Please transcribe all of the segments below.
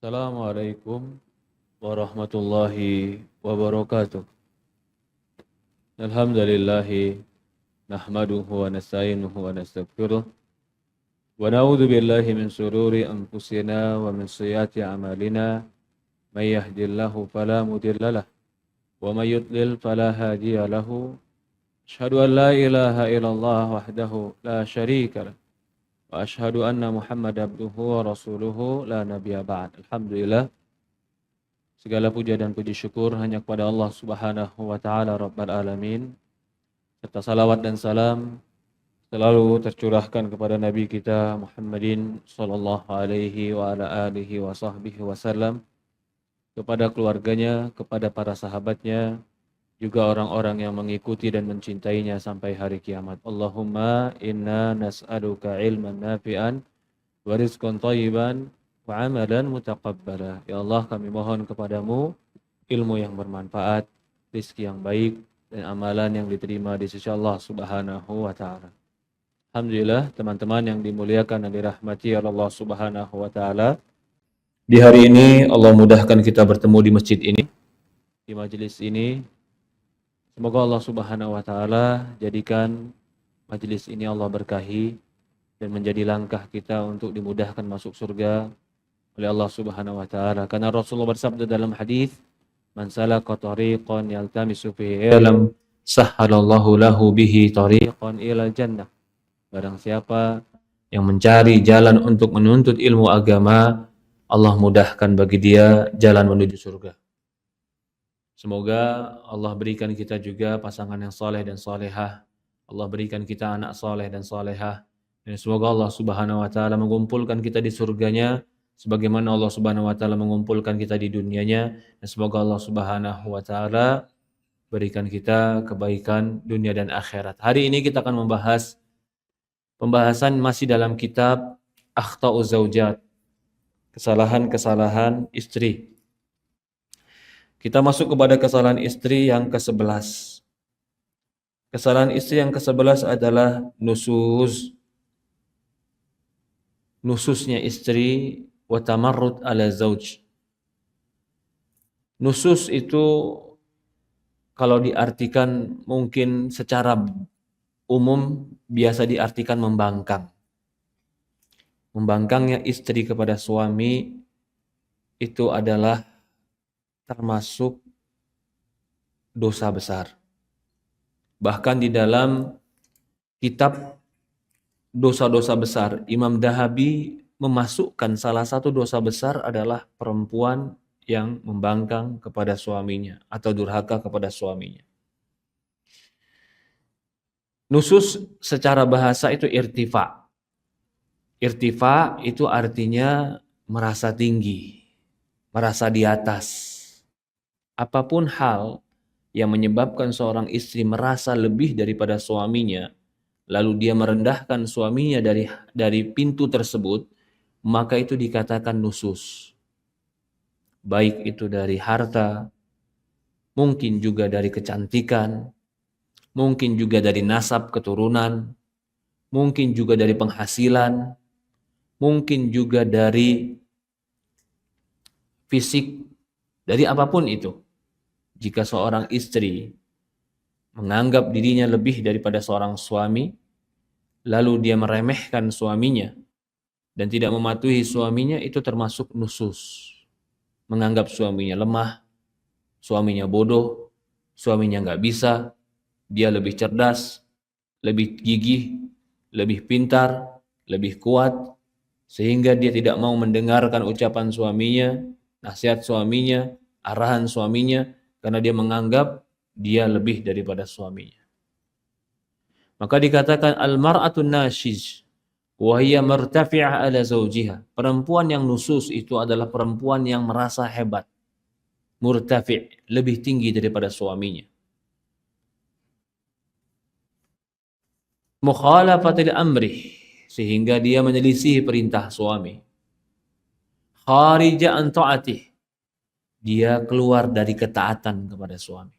Assalamualaikum warahmatullahi wabarakatuh. Alhamdulillahi nahmaduhu wa nasta'inuhu wa nastaghfiruh wa na'udzu billahi min shururi anfusina wa min sayyiati a'malina may yahdihillahu fala mudilla lahu wa may yudlil fala hadiya lahu. Asyhadu an la ilaha illallah wahdahu la syarika lahu wa asyhadu anna Muhammadan abduhu wa rasuluhu la nabiyya ba'd. Alhamdulillah, segala puja dan puji syukur hanya kepada Allah Subhanahu wa taala Rabbal alamin. Serta salawat dan salam selalu tercurahkan kepada nabi kita Muhammadin sallallahu alaihi wa ala alihi wa sahbihi wasallam, kepada keluarganya, kepada para sahabatnya, juga orang-orang yang mengikuti dan mencintainya sampai hari kiamat. Allahumma inna nas'aluka ilman nafi'an wa rizqan thayyiban wa amalan mutaqabbala. Ya Allah, kami mohon kepadamu ilmu yang bermanfaat, rezeki yang baik, dan amalan yang diterima di sisi Allah Subhanahu wa taala. Alhamdulillah, teman-teman yang dimuliakan dan dirahmati Allah Subhanahu wa taala. Di hari ini Allah mudahkan kita bertemu di masjid ini, di majelis ini. Semoga Allah Subhanahu wa taala jadikan majelis ini Allah berkahi dan menjadi langkah kita untuk dimudahkan masuk surga oleh Allah Subhanahu wa taala. Karena Rasulullah bersabda dalam hadis, "Man salaka tariqan yaltamisu fihi ilman, sahhalallahu lahu bihi tariqan ilal jannah." Barang siapa yang mencari jalan untuk menuntut ilmu agama, Allah mudahkan bagi dia jalan menuju surga. Semoga Allah berikan kita juga pasangan yang soleh dan solehah. Allah berikan kita anak soleh dan solehah. Dan semoga Allah Subhanahu wa taala mengumpulkan kita di surganya sebagaimana Allah Subhanahu wa taala mengumpulkan kita di dunianya. Dan semoga Allah Subhanahu wa taala berikan kita kebaikan dunia dan akhirat. Hari ini kita akan membahas pembahasan masih dalam kitab Akhta'uz Zaujat, kesalahan-kesalahan istri. Kita masuk kepada kesalahan istri yang ke-11. Kesalahan istri yang ke-11 adalah nususnya istri wa tamarrud ala zauj. Nusus itu kalau diartikan mungkin secara umum biasa diartikan membangkang. Membangkangnya istri kepada suami itu adalah termasuk dosa besar. Bahkan di dalam kitab dosa-dosa besar, Imam Dahabi memasukkan salah satu dosa besar adalah perempuan yang membangkang kepada suaminya atau durhaka kepada suaminya. Nusus secara bahasa itu irtifa. Irtifa itu artinya merasa tinggi, merasa di atas. Apapun hal yang menyebabkan seorang istri merasa lebih daripada suaminya, lalu dia merendahkan suaminya dari pintu tersebut, maka itu dikatakan nusus. Baik itu dari harta, mungkin juga dari kecantikan, mungkin juga dari nasab keturunan, mungkin juga dari penghasilan, mungkin juga dari fisik, dari apapun itu. Jika seorang istri menganggap dirinya lebih daripada seorang suami, lalu dia meremehkan suaminya dan tidak mematuhi suaminya, itu termasuk nusus. Menganggap suaminya lemah, suaminya bodoh, suaminya nggak bisa, dia lebih cerdas, lebih gigih, lebih pintar, lebih kuat, sehingga dia tidak mau mendengarkan ucapan suaminya, nasihat suaminya, arahan suaminya, karena dia menganggap dia lebih daripada suaminya. Maka dikatakan al-mar'atun nashiz wa hiya martafi'ah ala zawjiha. Perempuan yang nusus itu adalah perempuan yang merasa hebat, murtafi', lebih tinggi daripada suaminya. Mukhalafatil amri, sehingga dia menyelisihi perintah suami. Kharija an ta'atih, dia keluar dari ketaatan kepada suami.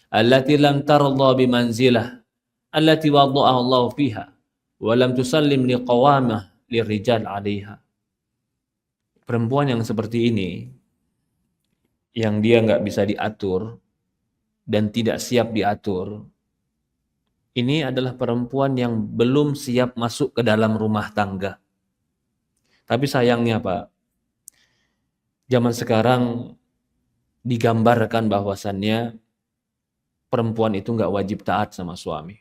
Allati lam tarda bimanzilah allati wada'aha Allah fiha wa lam tusallim liqawamah lirijal 'alaiha. Perempuan yang seperti ini, yang dia nggak bisa diatur dan tidak siap diatur, ini adalah perempuan yang belum siap masuk ke dalam rumah tangga. Tapi sayangnya Pak, zaman sekarang digambarkan bahwasannya perempuan itu nggak wajib taat sama suami.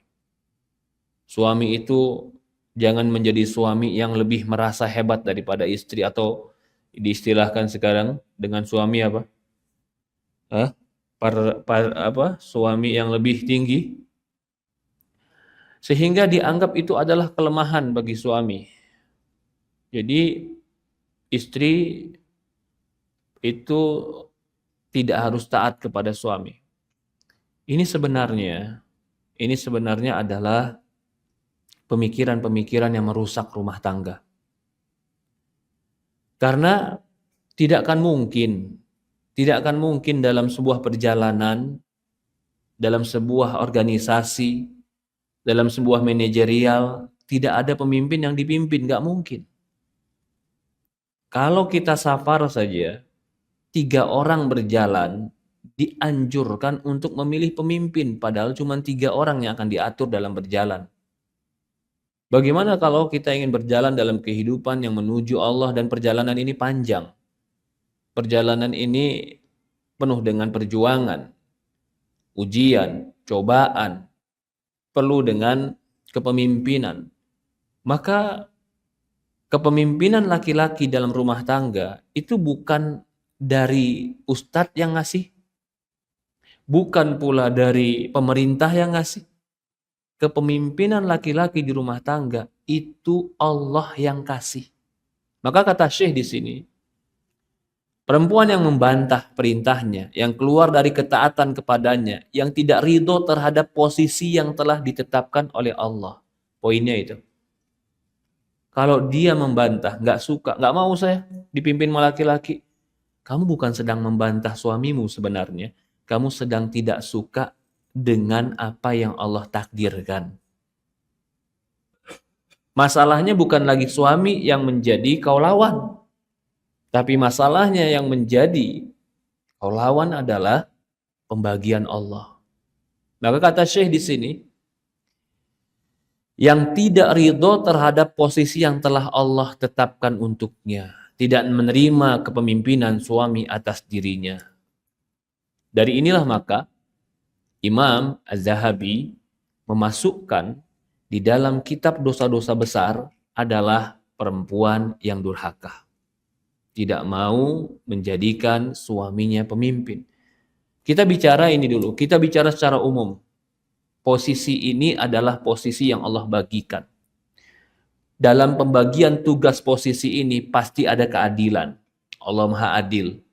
Suami itu jangan menjadi suami yang lebih merasa hebat daripada istri, atau diistilahkan sekarang dengan suami apa? Hah? Suami yang lebih tinggi, sehingga dianggap itu adalah kelemahan bagi suami. Jadi istri itu tidak harus taat kepada suami. Ini sebenarnya adalah pemikiran-pemikiran yang merusak rumah tangga. Karena tidak akan mungkin dalam sebuah perjalanan, dalam sebuah organisasi, dalam sebuah manajerial, tidak ada pemimpin yang dipimpin, nggak mungkin. Kalau kita safar saja, 3 orang berjalan, dianjurkan untuk memilih pemimpin, padahal cuma 3 orang yang akan diatur dalam berjalan. Bagaimana kalau kita ingin berjalan dalam kehidupan yang menuju Allah dan perjalanan ini panjang? Perjalanan ini penuh dengan perjuangan, ujian, cobaan, perlu dengan kepemimpinan. Maka kepemimpinan laki-laki dalam rumah tangga itu bukan dari ustadz yang ngasih, bukan pula dari pemerintah yang ngasih. Kepemimpinan laki-laki di rumah tangga itu Allah yang kasih. Maka kata Syekh di sini, perempuan yang membantah perintahnya, yang keluar dari ketaatan kepadanya, yang tidak ridho terhadap posisi yang telah ditetapkan oleh Allah. Poinnya itu. Kalau dia membantah, nggak suka, nggak mau saya dipimpin oleh laki-laki, kamu bukan sedang membantah suamimu sebenarnya. Kamu sedang tidak suka dengan apa yang Allah takdirkan. Masalahnya bukan lagi suami yang menjadi kau lawan. Tapi masalahnya yang menjadi kau lawan adalah pembagian Allah. Maka kata Syekh di sini, yang tidak ridho terhadap posisi yang telah Allah tetapkan untuknya, tidak menerima kepemimpinan suami atas dirinya. Dari inilah maka Imam Az-Zahabi memasukkan di dalam kitab dosa-dosa besar adalah perempuan yang durhaka. Tidak mau menjadikan suaminya pemimpin. Kita bicara ini dulu, kita bicara secara umum. Posisi ini adalah posisi yang Allah bagikan. Dalam pembagian tugas posisi ini pasti ada keadilan. Allah Maha Adil.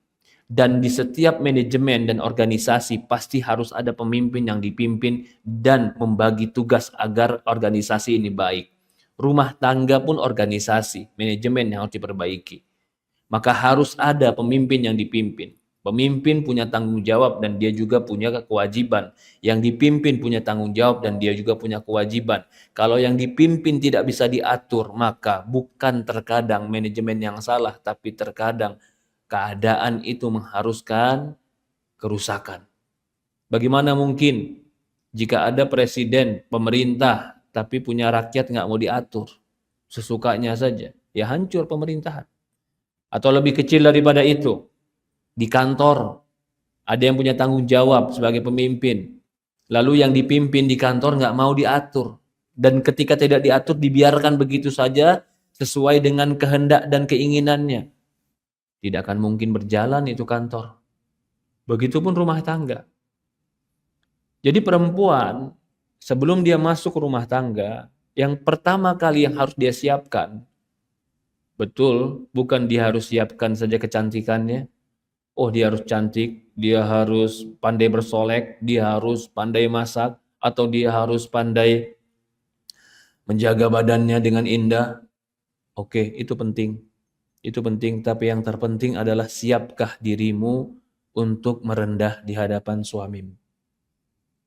Dan di setiap manajemen dan organisasi pasti harus ada pemimpin yang dipimpin dan membagi tugas agar organisasi ini baik. Rumah tangga pun organisasi, manajemen yang harus diperbaiki. Maka harus ada pemimpin yang dipimpin. Pemimpin punya tanggung jawab dan dia juga punya kewajiban. Yang dipimpin punya tanggung jawab dan dia juga punya kewajiban. Kalau yang dipimpin tidak bisa diatur, maka bukan terkadang manajemen yang salah, tapi terkadang keadaan itu mengharuskan kerusakan. Bagaimana mungkin jika ada presiden, pemerintah, tapi punya rakyat nggak mau diatur, sesukanya saja, ya hancur pemerintahan. Atau lebih kecil daripada itu, di kantor ada yang punya tanggung jawab sebagai pemimpin, lalu yang dipimpin di kantor nggak mau diatur, dan ketika tidak diatur dibiarkan begitu saja sesuai dengan kehendak dan keinginannya. Tidak akan mungkin berjalan itu kantor. Begitupun rumah tangga. Jadi perempuan sebelum dia masuk rumah tangga, yang pertama kali yang harus dia siapkan, betul, bukan dia harus siapkan saja kecantikannya. Oh, dia harus cantik, dia harus pandai bersolek, dia harus pandai masak, atau dia harus pandai menjaga badannya dengan indah. Oke, itu penting. Itu penting, tapi yang terpenting adalah siapkah dirimu untuk merendah di hadapan suamimu.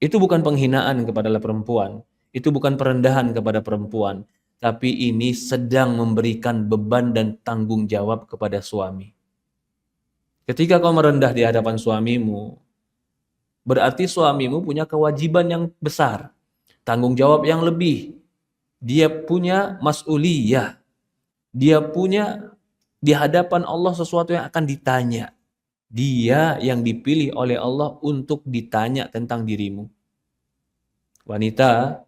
Itu bukan penghinaan kepada perempuan, itu bukan perendahan kepada perempuan, tapi ini sedang memberikan beban dan tanggung jawab kepada suami. Ketika kau merendah di hadapan suamimu, berarti suamimu punya kewajiban yang besar, tanggung jawab yang lebih. Dia punya mas'uliyah. Dia punya di hadapan Allah sesuatu yang akan ditanya. Dia yang dipilih oleh Allah untuk ditanya tentang dirimu. Wanita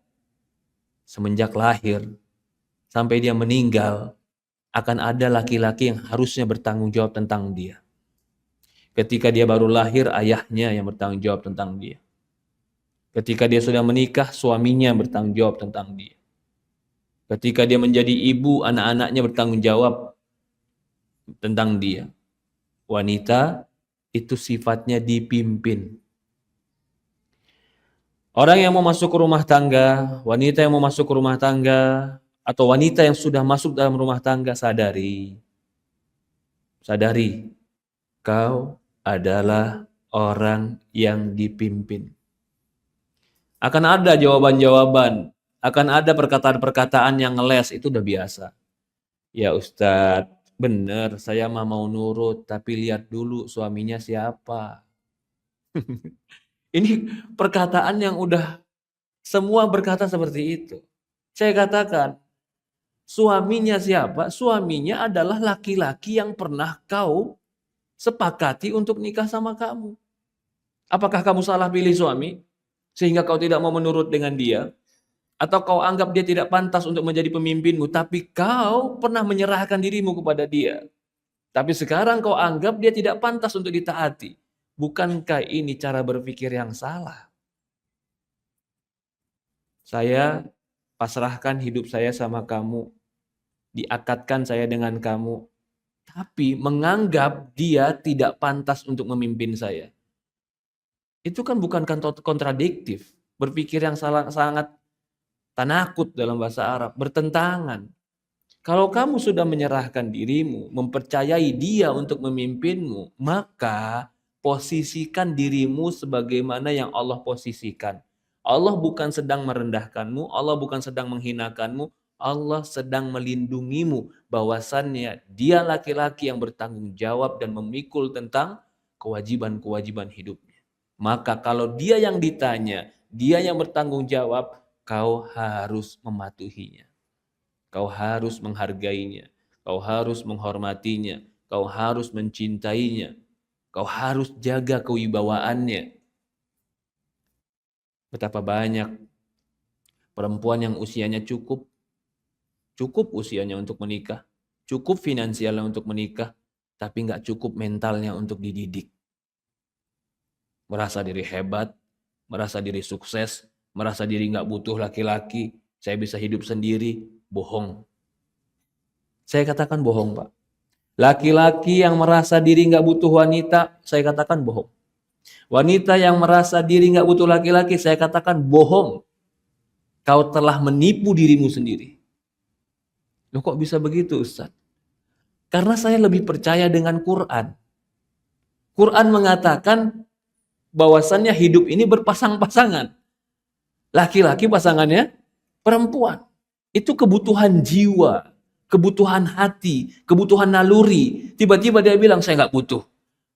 semenjak lahir sampai dia meninggal akan ada laki-laki yang harusnya bertanggung jawab tentang dia. Ketika dia baru lahir, ayahnya yang bertanggung jawab tentang dia. Ketika dia sudah menikah, suaminya bertanggung jawab tentang dia. Ketika dia menjadi ibu, anak-anaknya bertanggung jawab tentang dia. Wanita itu sifatnya dipimpin. Orang yang mau masuk ke rumah tangga, wanita yang mau masuk ke rumah tangga, atau wanita yang sudah masuk dalam rumah tangga, sadari, kau adalah orang yang dipimpin. Akan ada jawaban-jawaban, akan ada perkataan-perkataan yang ngeles, itu udah biasa. Ya Ustadz, bener, saya mah mau nurut, tapi lihat dulu suaminya siapa. Ini perkataan yang udah semua berkata seperti itu. Saya katakan, suaminya siapa? Suaminya adalah laki-laki yang pernah kau sepakati untuk nikah sama kamu. Apakah kamu salah pilih suami? Sehingga kau tidak mau menurut dengan dia? Atau kau anggap dia tidak pantas untuk menjadi pemimpinmu, tapi kau pernah menyerahkan dirimu kepada dia. Tapi sekarang kau anggap dia tidak pantas untuk ditaati. Bukankah ini cara berpikir yang salah? Saya pasrahkan hidup saya sama kamu, diakatkan saya dengan kamu, tapi menganggap dia tidak pantas untuk memimpin saya. Itu kan bukan kontradiktif, berpikir yang sangat tanakut dalam bahasa Arab, bertentangan. Kalau kamu sudah menyerahkan dirimu, mempercayai dia untuk memimpinmu, maka posisikan dirimu sebagaimana yang Allah posisikan. Allah bukan sedang merendahkanmu, Allah bukan sedang menghinakanmu, Allah sedang melindungimu bahwasannya dia laki-laki yang bertanggung jawab dan memikul tentang kewajiban-kewajiban hidupnya. Maka kalau dia yang ditanya, dia yang bertanggung jawab, kau harus mematuhinya. Kau harus menghargainya, kau harus menghormatinya, kau harus mencintainya, kau harus jaga kewibawaannya. Betapa banyak perempuan yang usianya cukup usianya untuk menikah, cukup finansialnya untuk menikah, tapi nggak cukup mentalnya untuk dididik. Merasa diri hebat, merasa diri sukses, merasa diri nggak butuh laki-laki, saya bisa hidup sendiri, bohong. Saya katakan bohong, Pak. Laki-laki yang merasa diri nggak butuh wanita, saya katakan bohong. Wanita yang merasa diri nggak butuh laki-laki, saya katakan bohong. Kau telah menipu dirimu sendiri. Loh kok bisa begitu, Ustaz? Karena saya lebih percaya dengan Quran. Quran mengatakan bahwasannya hidup ini berpasang-pasangan. Laki-laki pasangannya perempuan. Itu kebutuhan jiwa, kebutuhan hati, kebutuhan naluri. Tiba-tiba dia bilang, saya nggak butuh.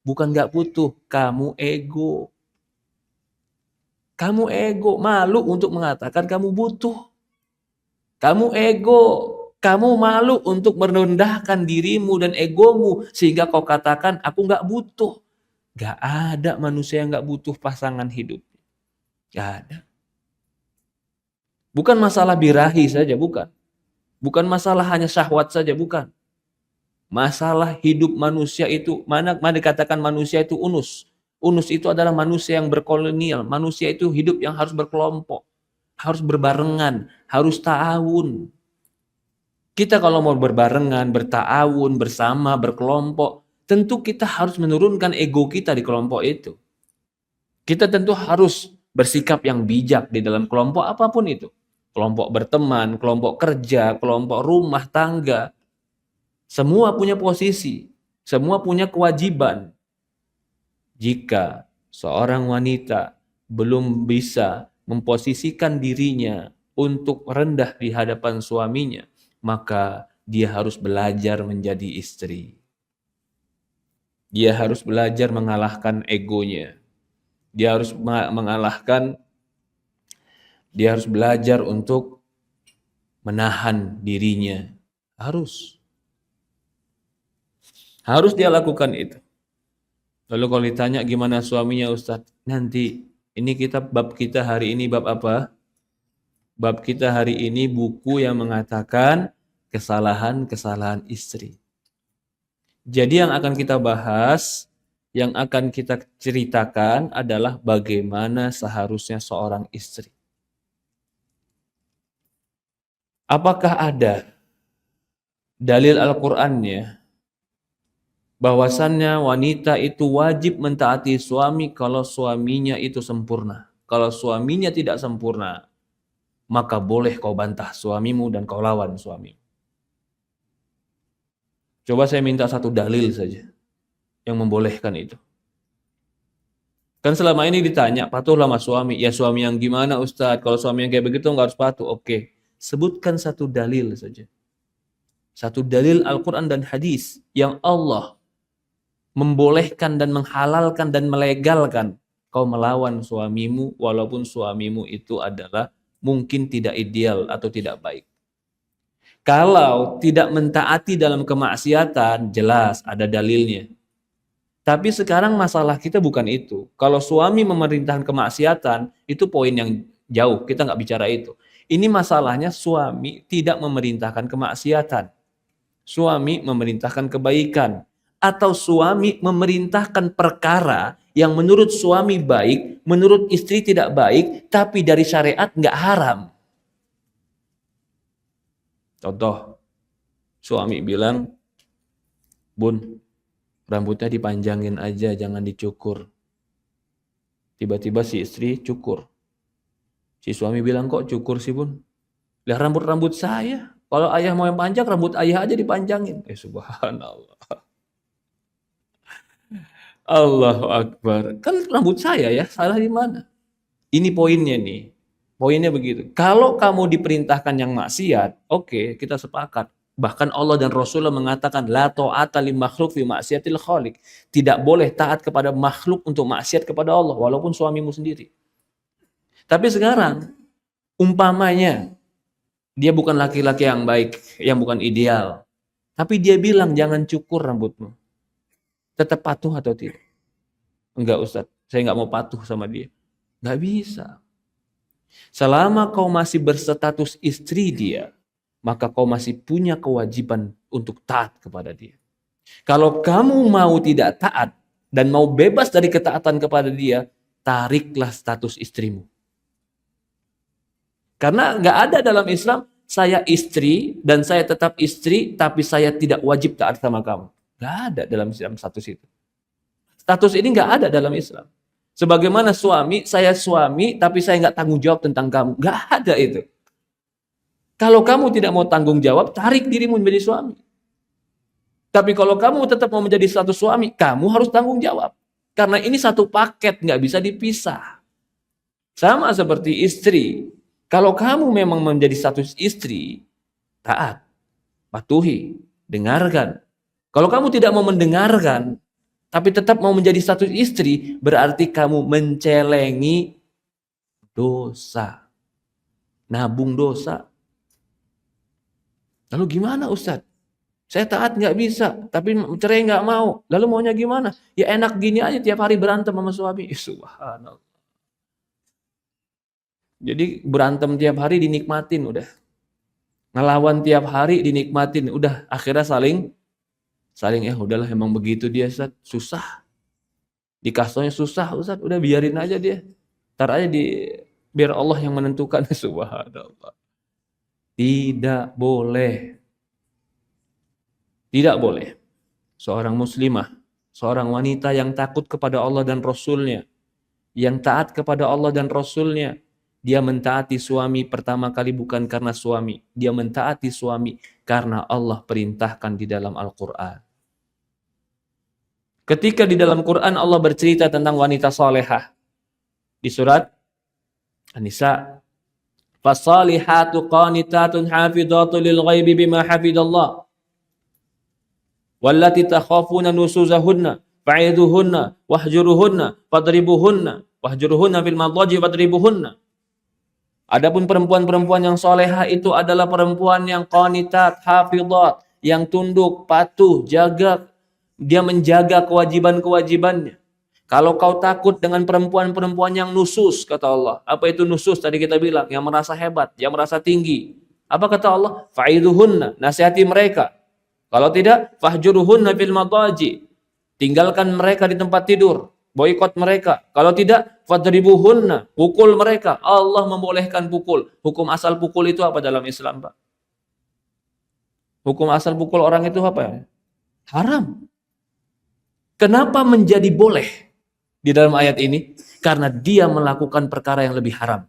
Bukan nggak butuh, kamu ego. Kamu ego, malu untuk mengatakan kamu butuh. Kamu ego, kamu malu untuk merendahkan dirimu dan egomu. Sehingga kau katakan, aku nggak butuh. Nggak ada manusia yang nggak butuh pasangan hidup. Nggak ada. Bukan masalah birahi saja, bukan. Bukan masalah hanya syahwat saja, bukan. Masalah hidup manusia itu, mana dikatakan manusia itu unus. Unus itu adalah manusia yang berkolonial. Manusia itu hidup yang harus berkelompok. Harus berbarengan, harus ta'awun. Kita kalau mau berbarengan, berta'awun, bersama, berkelompok, tentu kita harus menurunkan ego kita di kelompok itu. Kita tentu harus bersikap yang bijak di dalam kelompok apapun itu. Kelompok berteman, kelompok kerja, kelompok rumah tangga. Semua punya posisi, semua punya kewajiban. Jika seorang wanita belum bisa memposisikan dirinya untuk rendah di hadapan suaminya, maka dia harus belajar menjadi istri. Dia harus belajar mengalahkan egonya. Dia harus dia harus belajar untuk menahan dirinya. Harus dia lakukan itu. Lalu kalau ditanya gimana suaminya Ustadz, nanti ini bab kita hari ini bab apa? Bab kita hari ini buku yang mengatakan kesalahan-kesalahan istri. Jadi yang akan kita bahas, yang akan kita ceritakan adalah bagaimana seharusnya seorang istri. Apakah ada dalil Al-Qur'annya bahwasannya wanita itu wajib mentaati suami kalau suaminya itu sempurna? Kalau suaminya tidak sempurna, maka boleh kau bantah suamimu dan kau lawan suamimu. Coba saya minta satu dalil saja yang membolehkan itu. Kan selama ini ditanya, patuhlah sama suami. Ya suami yang gimana Ustadz? Kalau suami yang kayak begitu nggak harus patuh. Oke, sebutkan satu dalil saja. Satu dalil Al-Quran dan hadis yang Allah membolehkan dan menghalalkan dan melegalkan kau melawan suamimu walaupun suamimu itu adalah mungkin tidak ideal atau tidak baik. Kalau tidak mentaati dalam kemaksiatan, jelas ada dalilnya. Tapi sekarang masalah kita bukan itu. Kalau suami memerintahkan kemaksiatan, itu poin yang jauh. Kita nggak bicara itu. Ini masalahnya suami tidak memerintahkan kemaksiatan. Suami memerintahkan kebaikan. Atau suami memerintahkan perkara yang menurut suami baik, menurut istri tidak baik, tapi dari syariat nggak haram. Contoh, suami bilang, Bun, rambutnya dipanjangin aja, jangan dicukur. Tiba-tiba si istri cukur. Si suami bilang, kok cukur sih Bun? Lah rambut-rambut saya. Kalau ayah mau yang panjang, rambut ayah aja dipanjangin. Subhanallah. Allahu Akbar. Kan rambut saya ya, salah di mana? Ini poinnya nih. Poinnya begitu. Kalau kamu diperintahkan yang maksiat, oke, kita sepakat. Bahkan Allah dan Rasulullah mengatakan la ta'ata li makhluk fi maksiatil khaliq. Tidak boleh taat kepada makhluk untuk maksiat kepada Allah walaupun suamimu sendiri. Tapi sekarang umpamanya dia bukan laki-laki yang baik, yang bukan ideal. Tapi dia bilang jangan cukur rambutmu. Tetap patuh atau tidak? Enggak Ustaz, saya enggak mau patuh sama dia. Enggak bisa. Selama kau masih berstatus istri dia, maka kau masih punya kewajiban untuk taat kepada dia. Kalau kamu mau tidak taat dan mau bebas dari ketaatan kepada dia, tariklah status istrimu. Karena nggak ada dalam Islam, saya istri dan saya tetap istri, tapi saya tidak wajib taat sama kamu. Nggak ada dalam Islam status itu. Status ini nggak ada dalam Islam. Sebagaimana suami, saya suami, tapi saya nggak tanggung jawab tentang kamu. Nggak ada itu. Kalau kamu tidak mau tanggung jawab, tarik dirimu menjadi suami. Tapi kalau kamu tetap mau menjadi status suami, kamu harus tanggung jawab. Karena ini satu paket, nggak bisa dipisah. Sama seperti istri. Kalau kamu memang menjadi status istri, taat, patuhi, dengarkan. Kalau kamu tidak mau mendengarkan, tapi tetap mau menjadi status istri, berarti kamu mencelengi dosa. Nabung dosa. Lalu gimana Ustadz? Saya taat nggak bisa, tapi cerai nggak mau. Lalu maunya gimana? Ya enak gini aja tiap hari berantem sama suami. Subhanallah. Jadi berantem tiap hari dinikmatin udah. Ngelawan tiap hari dinikmatin. Udah akhirnya saling ya udahlah emang begitu dia Ustaz. Susah. Di kastonya susah Ustaz. Udah biarin aja dia. Ntar aja biar Allah yang menentukan. Subhanallah. Tidak boleh. Tidak boleh. Seorang muslimah. Seorang wanita yang takut kepada Allah dan Rasulnya. Yang taat kepada Allah dan Rasulnya. Dia mentaati suami pertama kali bukan karena suami. Dia mentaati suami karena Allah perintahkan di dalam Al-Quran. Ketika di dalam Quran Allah bercerita tentang wanita salehah. Di surat An-Nisa. Fasalihatu qanitatun hafidhatu lil ghaibi bima hafidallah. Wallati takhafuna nusuzahunna fa'idhuhunna wahjuruhunna wahjuruhunna fil madhaji fadribuhunna. Adapun perempuan-perempuan yang soleha itu adalah perempuan yang qanitat, hafidhat, yang tunduk, patuh, dia menjaga kewajiban-kewajibannya. Kalau kau takut dengan perempuan-perempuan yang nusus, kata Allah. Apa itu nusus? Tadi kita bilang, yang merasa hebat, yang merasa tinggi. Apa kata Allah? Fa'idhuhunna, nasihati mereka. Kalau tidak, fahjuruhunna fil madaji. Tinggalkan mereka di tempat tidur. Boikot mereka. Kalau tidak, fadribuhunna, pukul mereka. Allah membolehkan pukul. Hukum asal pukul itu apa dalam Islam, Pak? Hukum asal pukul orang itu apa? Haram. Kenapa menjadi boleh di dalam ayat ini? Karena dia melakukan perkara yang lebih haram.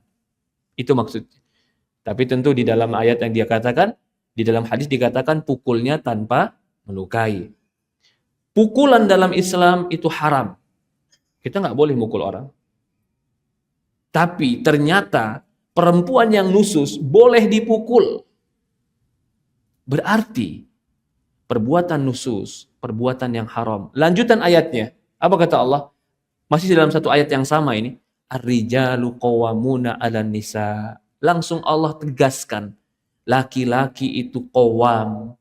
Itu maksudnya. Tapi tentu di dalam ayat yang dia katakan, di dalam hadis dikatakan pukulnya tanpa melukai. Pukulan dalam Islam itu haram. Kita nggak boleh mukul orang. Tapi ternyata perempuan yang nusus boleh dipukul. Berarti perbuatan nusus, perbuatan yang haram. Lanjutan ayatnya, apa kata Allah? Masih dalam satu ayat yang sama ini. Ar-rijalu qawwamuna 'alan nisa. Langsung Allah tegaskan, laki-laki itu qawwam.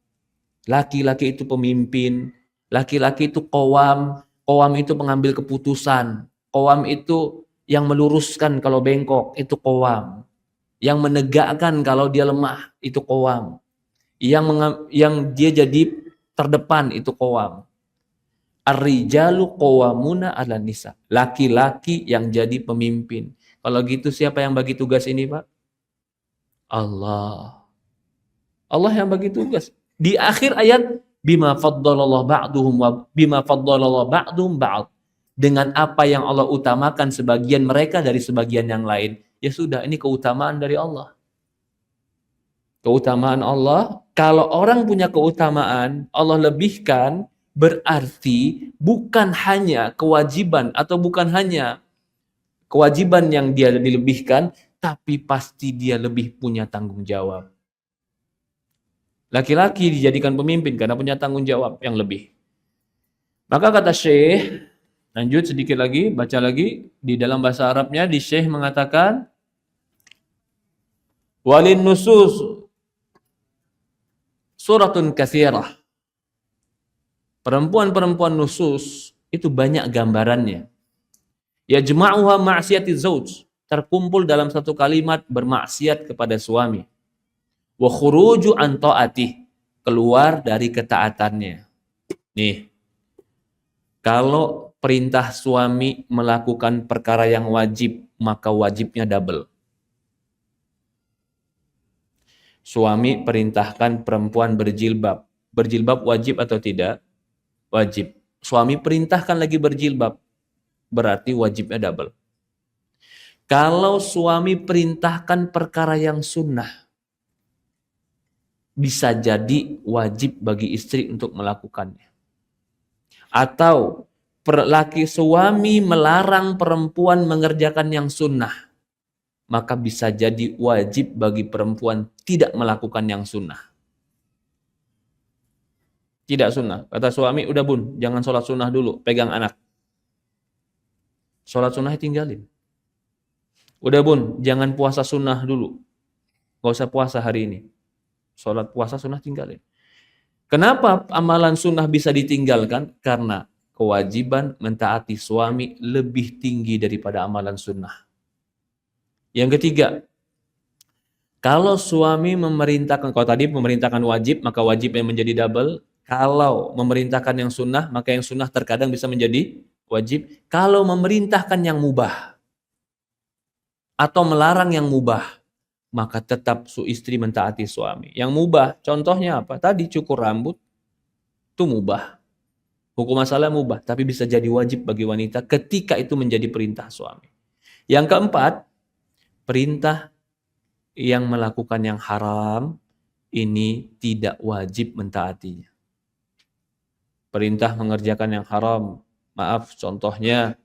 Laki-laki itu pemimpin. Laki-laki itu qawwam. Qawwam itu pengambil keputusan. Qawwam itu yang meluruskan kalau bengkok, itu qawwam. Yang menegakkan kalau dia lemah, itu qawwam. Yang dia jadi terdepan, itu qawwam. Ar-rijalu qawwamuna 'alan nisa. Laki-laki yang jadi pemimpin. Kalau gitu siapa yang bagi tugas ini, Pak? Allah. Allah yang bagi tugas. Di akhir ayat, bima faddalallahu ba'duhum wa bima faddalallahu ba'dhum ba'd. Dengan apa yang Allah utamakan sebagian mereka dari sebagian yang lain. Ya sudah, ini keutamaan dari Allah. Keutamaan Allah, kalau orang punya keutamaan, Allah lebihkan, berarti bukan hanya kewajiban atau bukan hanya kewajiban yang dia dilebihkan, tapi pasti dia lebih punya tanggung jawab. Laki-laki dijadikan pemimpin karena punya tanggung jawab yang lebih. Maka kata Syekh, lanjut sedikit lagi, baca lagi, di dalam bahasa Arabnya, di Syekh mengatakan, walin nusus suratun katsirah. Perempuan-perempuan nusus itu banyak gambarannya. Yajma'uha ma'siyati zauj, terkumpul dalam satu kalimat bermaksiat kepada suami. Wa khuruju an ta'atih, keluar dari ketaatannya. Nih, kalau perintah suami melakukan perkara yang wajib, maka wajibnya double. Suami perintahkan perempuan berjilbab. Berjilbab wajib atau tidak? Wajib. Suami perintahkan lagi berjilbab. Berarti wajibnya double. Kalau suami perintahkan perkara yang sunnah, bisa jadi wajib bagi istri untuk melakukannya. Atau laki suami melarang perempuan mengerjakan yang sunnah, maka bisa jadi wajib bagi perempuan tidak melakukan yang sunnah. Tidak sunnah. Kata suami, udah bun, jangan sholat sunnah dulu, pegang anak. Sholat sunnah tinggalin. Udah bun, jangan puasa sunnah dulu. Gak usah puasa hari ini. Sholat puasa sunnah tinggalin. Kenapa amalan sunnah bisa ditinggalkan? Karena kewajiban mentaati suami lebih tinggi daripada amalan sunnah. Yang ketiga, kalau suami memerintahkan, kalau tadi memerintahkan wajib, maka wajibnya menjadi double. Kalau memerintahkan yang sunnah, maka yang sunnah terkadang bisa menjadi wajib. Kalau memerintahkan yang mubah atau melarang yang mubah, maka tetap istri mentaati suami. Yang mubah, contohnya apa? Tadi cukur rambut, itu mubah. Hukum asalnya mubah, tapi bisa jadi wajib bagi wanita ketika itu menjadi perintah suami. Yang keempat, perintah yang melakukan yang haram, ini tidak wajib mentaatinya. Perintah mengerjakan yang haram, maaf, contohnya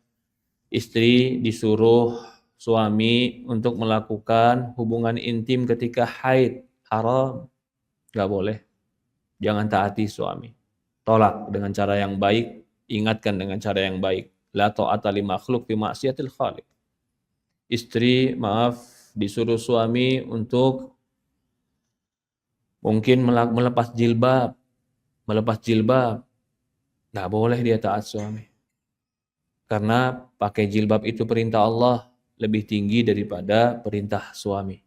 istri disuruh suami untuk melakukan hubungan intim ketika haid. Haram. Nggak boleh. Jangan taati suami. Tolak dengan cara yang baik. Ingatkan dengan cara yang baik. La ta'ata li makhluk fi ma'siyatil khaliq. Istri, maaf, disuruh suami untuk mungkin melepas jilbab. Melepas jilbab. Nggak boleh dia taat suami. Karena pakai jilbab itu perintah Allah lebih tinggi daripada perintah suami.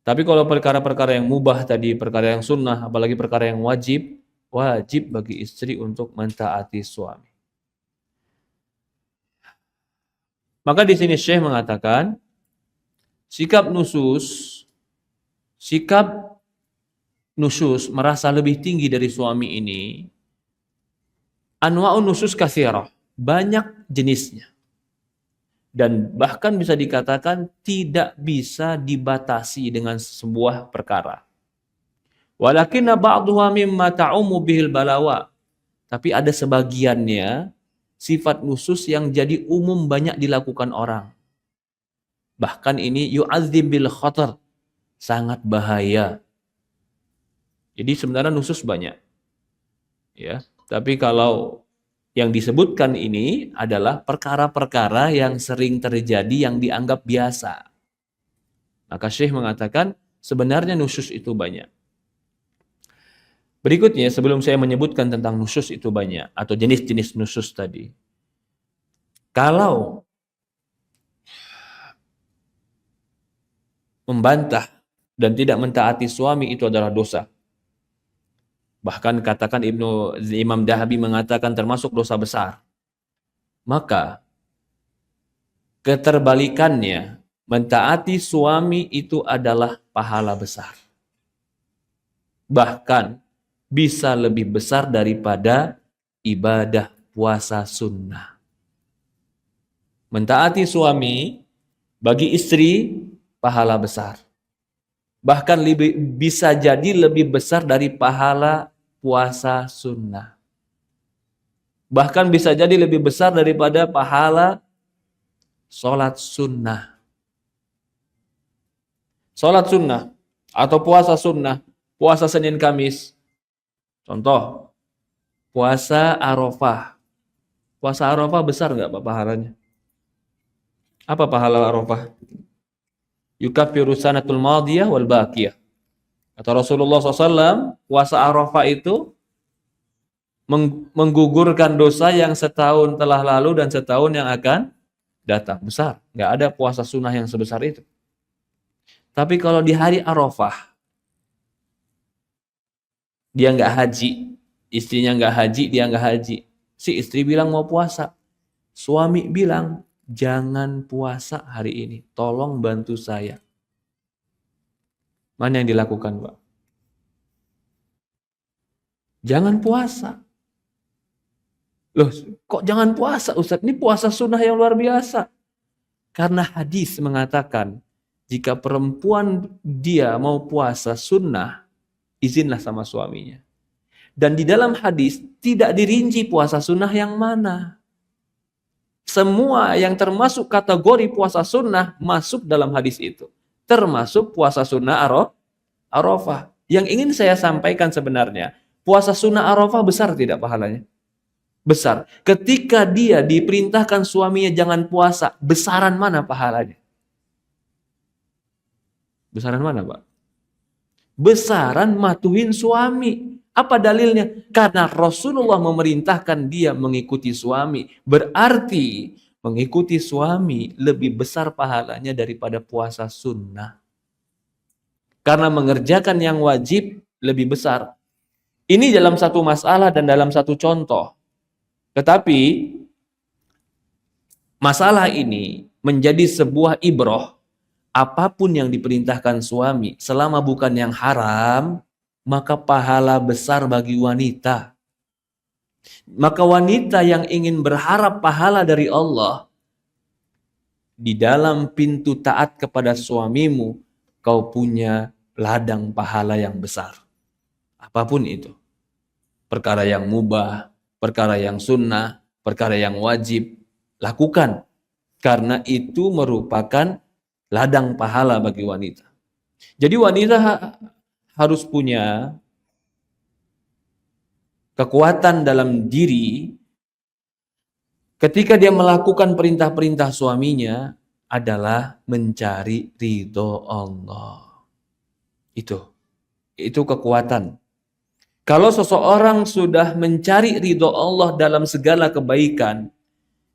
Tapi kalau perkara-perkara yang mubah tadi, perkara yang sunnah, apalagi perkara yang wajib, wajib bagi istri untuk mentaati suami. Maka di sini Syekh mengatakan, sikap nusus merasa lebih tinggi dari suami ini, anwa'un nusus katsirah, banyak jenisnya. Dan bahkan bisa dikatakan tidak bisa dibatasi dengan sebuah perkara. Walakinna ba'dhuha mimma ta'ummu bihil balawa. Tapi ada sebagiannya sifat nusus yang jadi umum banyak dilakukan orang. Bahkan ini yu'adzim bil khatar, sangat bahaya. Jadi sebenarnya nusus banyak. Ya, tapi kalau yang disebutkan ini adalah perkara-perkara yang sering terjadi yang dianggap biasa. Maka Syekh mengatakan sebenarnya nusus itu banyak. Berikutnya sebelum saya menyebutkan tentang nusus itu banyak atau jenis-jenis nusus tadi. Kalau membantah dan tidak mentaati suami itu adalah dosa. Bahkan katakan Imam Dahabi mengatakan termasuk dosa besar. Maka keterbalikannya, mentaati suami itu adalah pahala besar. Bahkan bisa lebih besar daripada ibadah puasa sunnah. Mentaati suami bagi istri pahala besar. Bahkan bisa jadi lebih besar dari pahala puasa sunnah. Bahkan bisa jadi lebih besar daripada pahala sholat sunnah. Sholat sunnah atau puasa sunnah, puasa Senin Kamis. Contoh, puasa Arafah. Puasa Arafah besar nggak Pak pahalanya? Apa pahala Arafah? Yukaffiru sanatul madiyah wal baqiyah. Kata Rasulullah SAW, puasa Arafah itu menggugurkan dosa yang setahun telah lalu dan setahun yang akan datang. Besar. Nggak ada puasa sunnah yang sebesar itu. Tapi kalau di hari Arafah, dia nggak haji, istrinya nggak haji, dia nggak haji. Si istri bilang mau puasa. Suami bilang, jangan puasa hari ini. Tolong bantu saya. Mana yang dilakukan, Pak? Jangan puasa. Loh, kok jangan puasa, Ustaz? Ini puasa sunnah yang luar biasa. Karena hadis mengatakan, jika perempuan dia mau puasa sunnah, izinlah sama suaminya. Dan di dalam hadis, tidak dirinci puasa sunnah yang mana. Semua yang termasuk kategori puasa sunnah, masuk dalam hadis itu. Termasuk puasa sunnah Arafah. Yang ingin saya sampaikan sebenarnya, puasa sunnah Arafah besar tidak pahalanya? Besar. Ketika dia diperintahkan suaminya jangan puasa, besaran mana pahalanya? Besaran mana, Pak? Besaran matuhin suami. Apa dalilnya? Karena Rasulullah memerintahkan dia mengikuti suami. Berarti mengikuti suami lebih besar pahalanya daripada puasa sunnah. Karena mengerjakan yang wajib lebih besar. Ini dalam satu masalah dan dalam satu contoh. Tetapi masalah ini menjadi sebuah ibrah. Apapun yang diperintahkan suami selama bukan yang haram, maka pahala besar bagi wanita. Maka wanita yang ingin berharap pahala dari Allah, di dalam pintu taat kepada suamimu, kau punya ladang pahala yang besar. Apapun itu. Perkara yang mubah, perkara yang sunnah, perkara yang wajib, lakukan. Karena itu merupakan ladang pahala bagi wanita. Jadi wanita harus punya kekuatan dalam diri ketika dia melakukan perintah-perintah suaminya adalah mencari ridho Allah. Itu kekuatan. Kalau seseorang sudah mencari ridho Allah dalam segala kebaikan,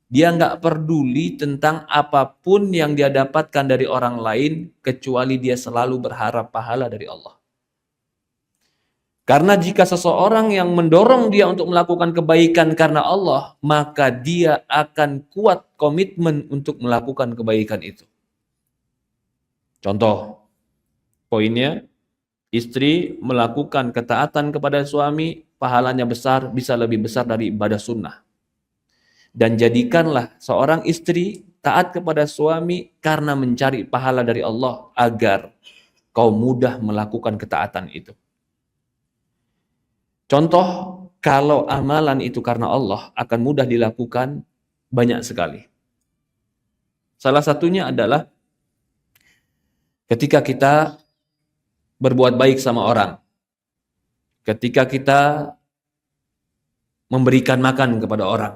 dia nggak peduli tentang apapun yang dia dapatkan dari orang lain, kecuali dia selalu berharap pahala dari Allah. Karena jika seseorang yang mendorong dia untuk melakukan kebaikan karena Allah, maka dia akan kuat komitmen untuk melakukan kebaikan itu. Contoh, poinnya, istri melakukan ketaatan kepada suami, pahalanya besar, bisa lebih besar dari ibadah sunnah. Dan jadikanlah seorang istri taat kepada suami karena mencari pahala dari Allah agar kau mudah melakukan ketaatan itu. Contoh, kalau amalan itu karena Allah akan mudah dilakukan banyak sekali. Salah satunya adalah ketika kita berbuat baik sama orang. Ketika kita memberikan makan kepada orang.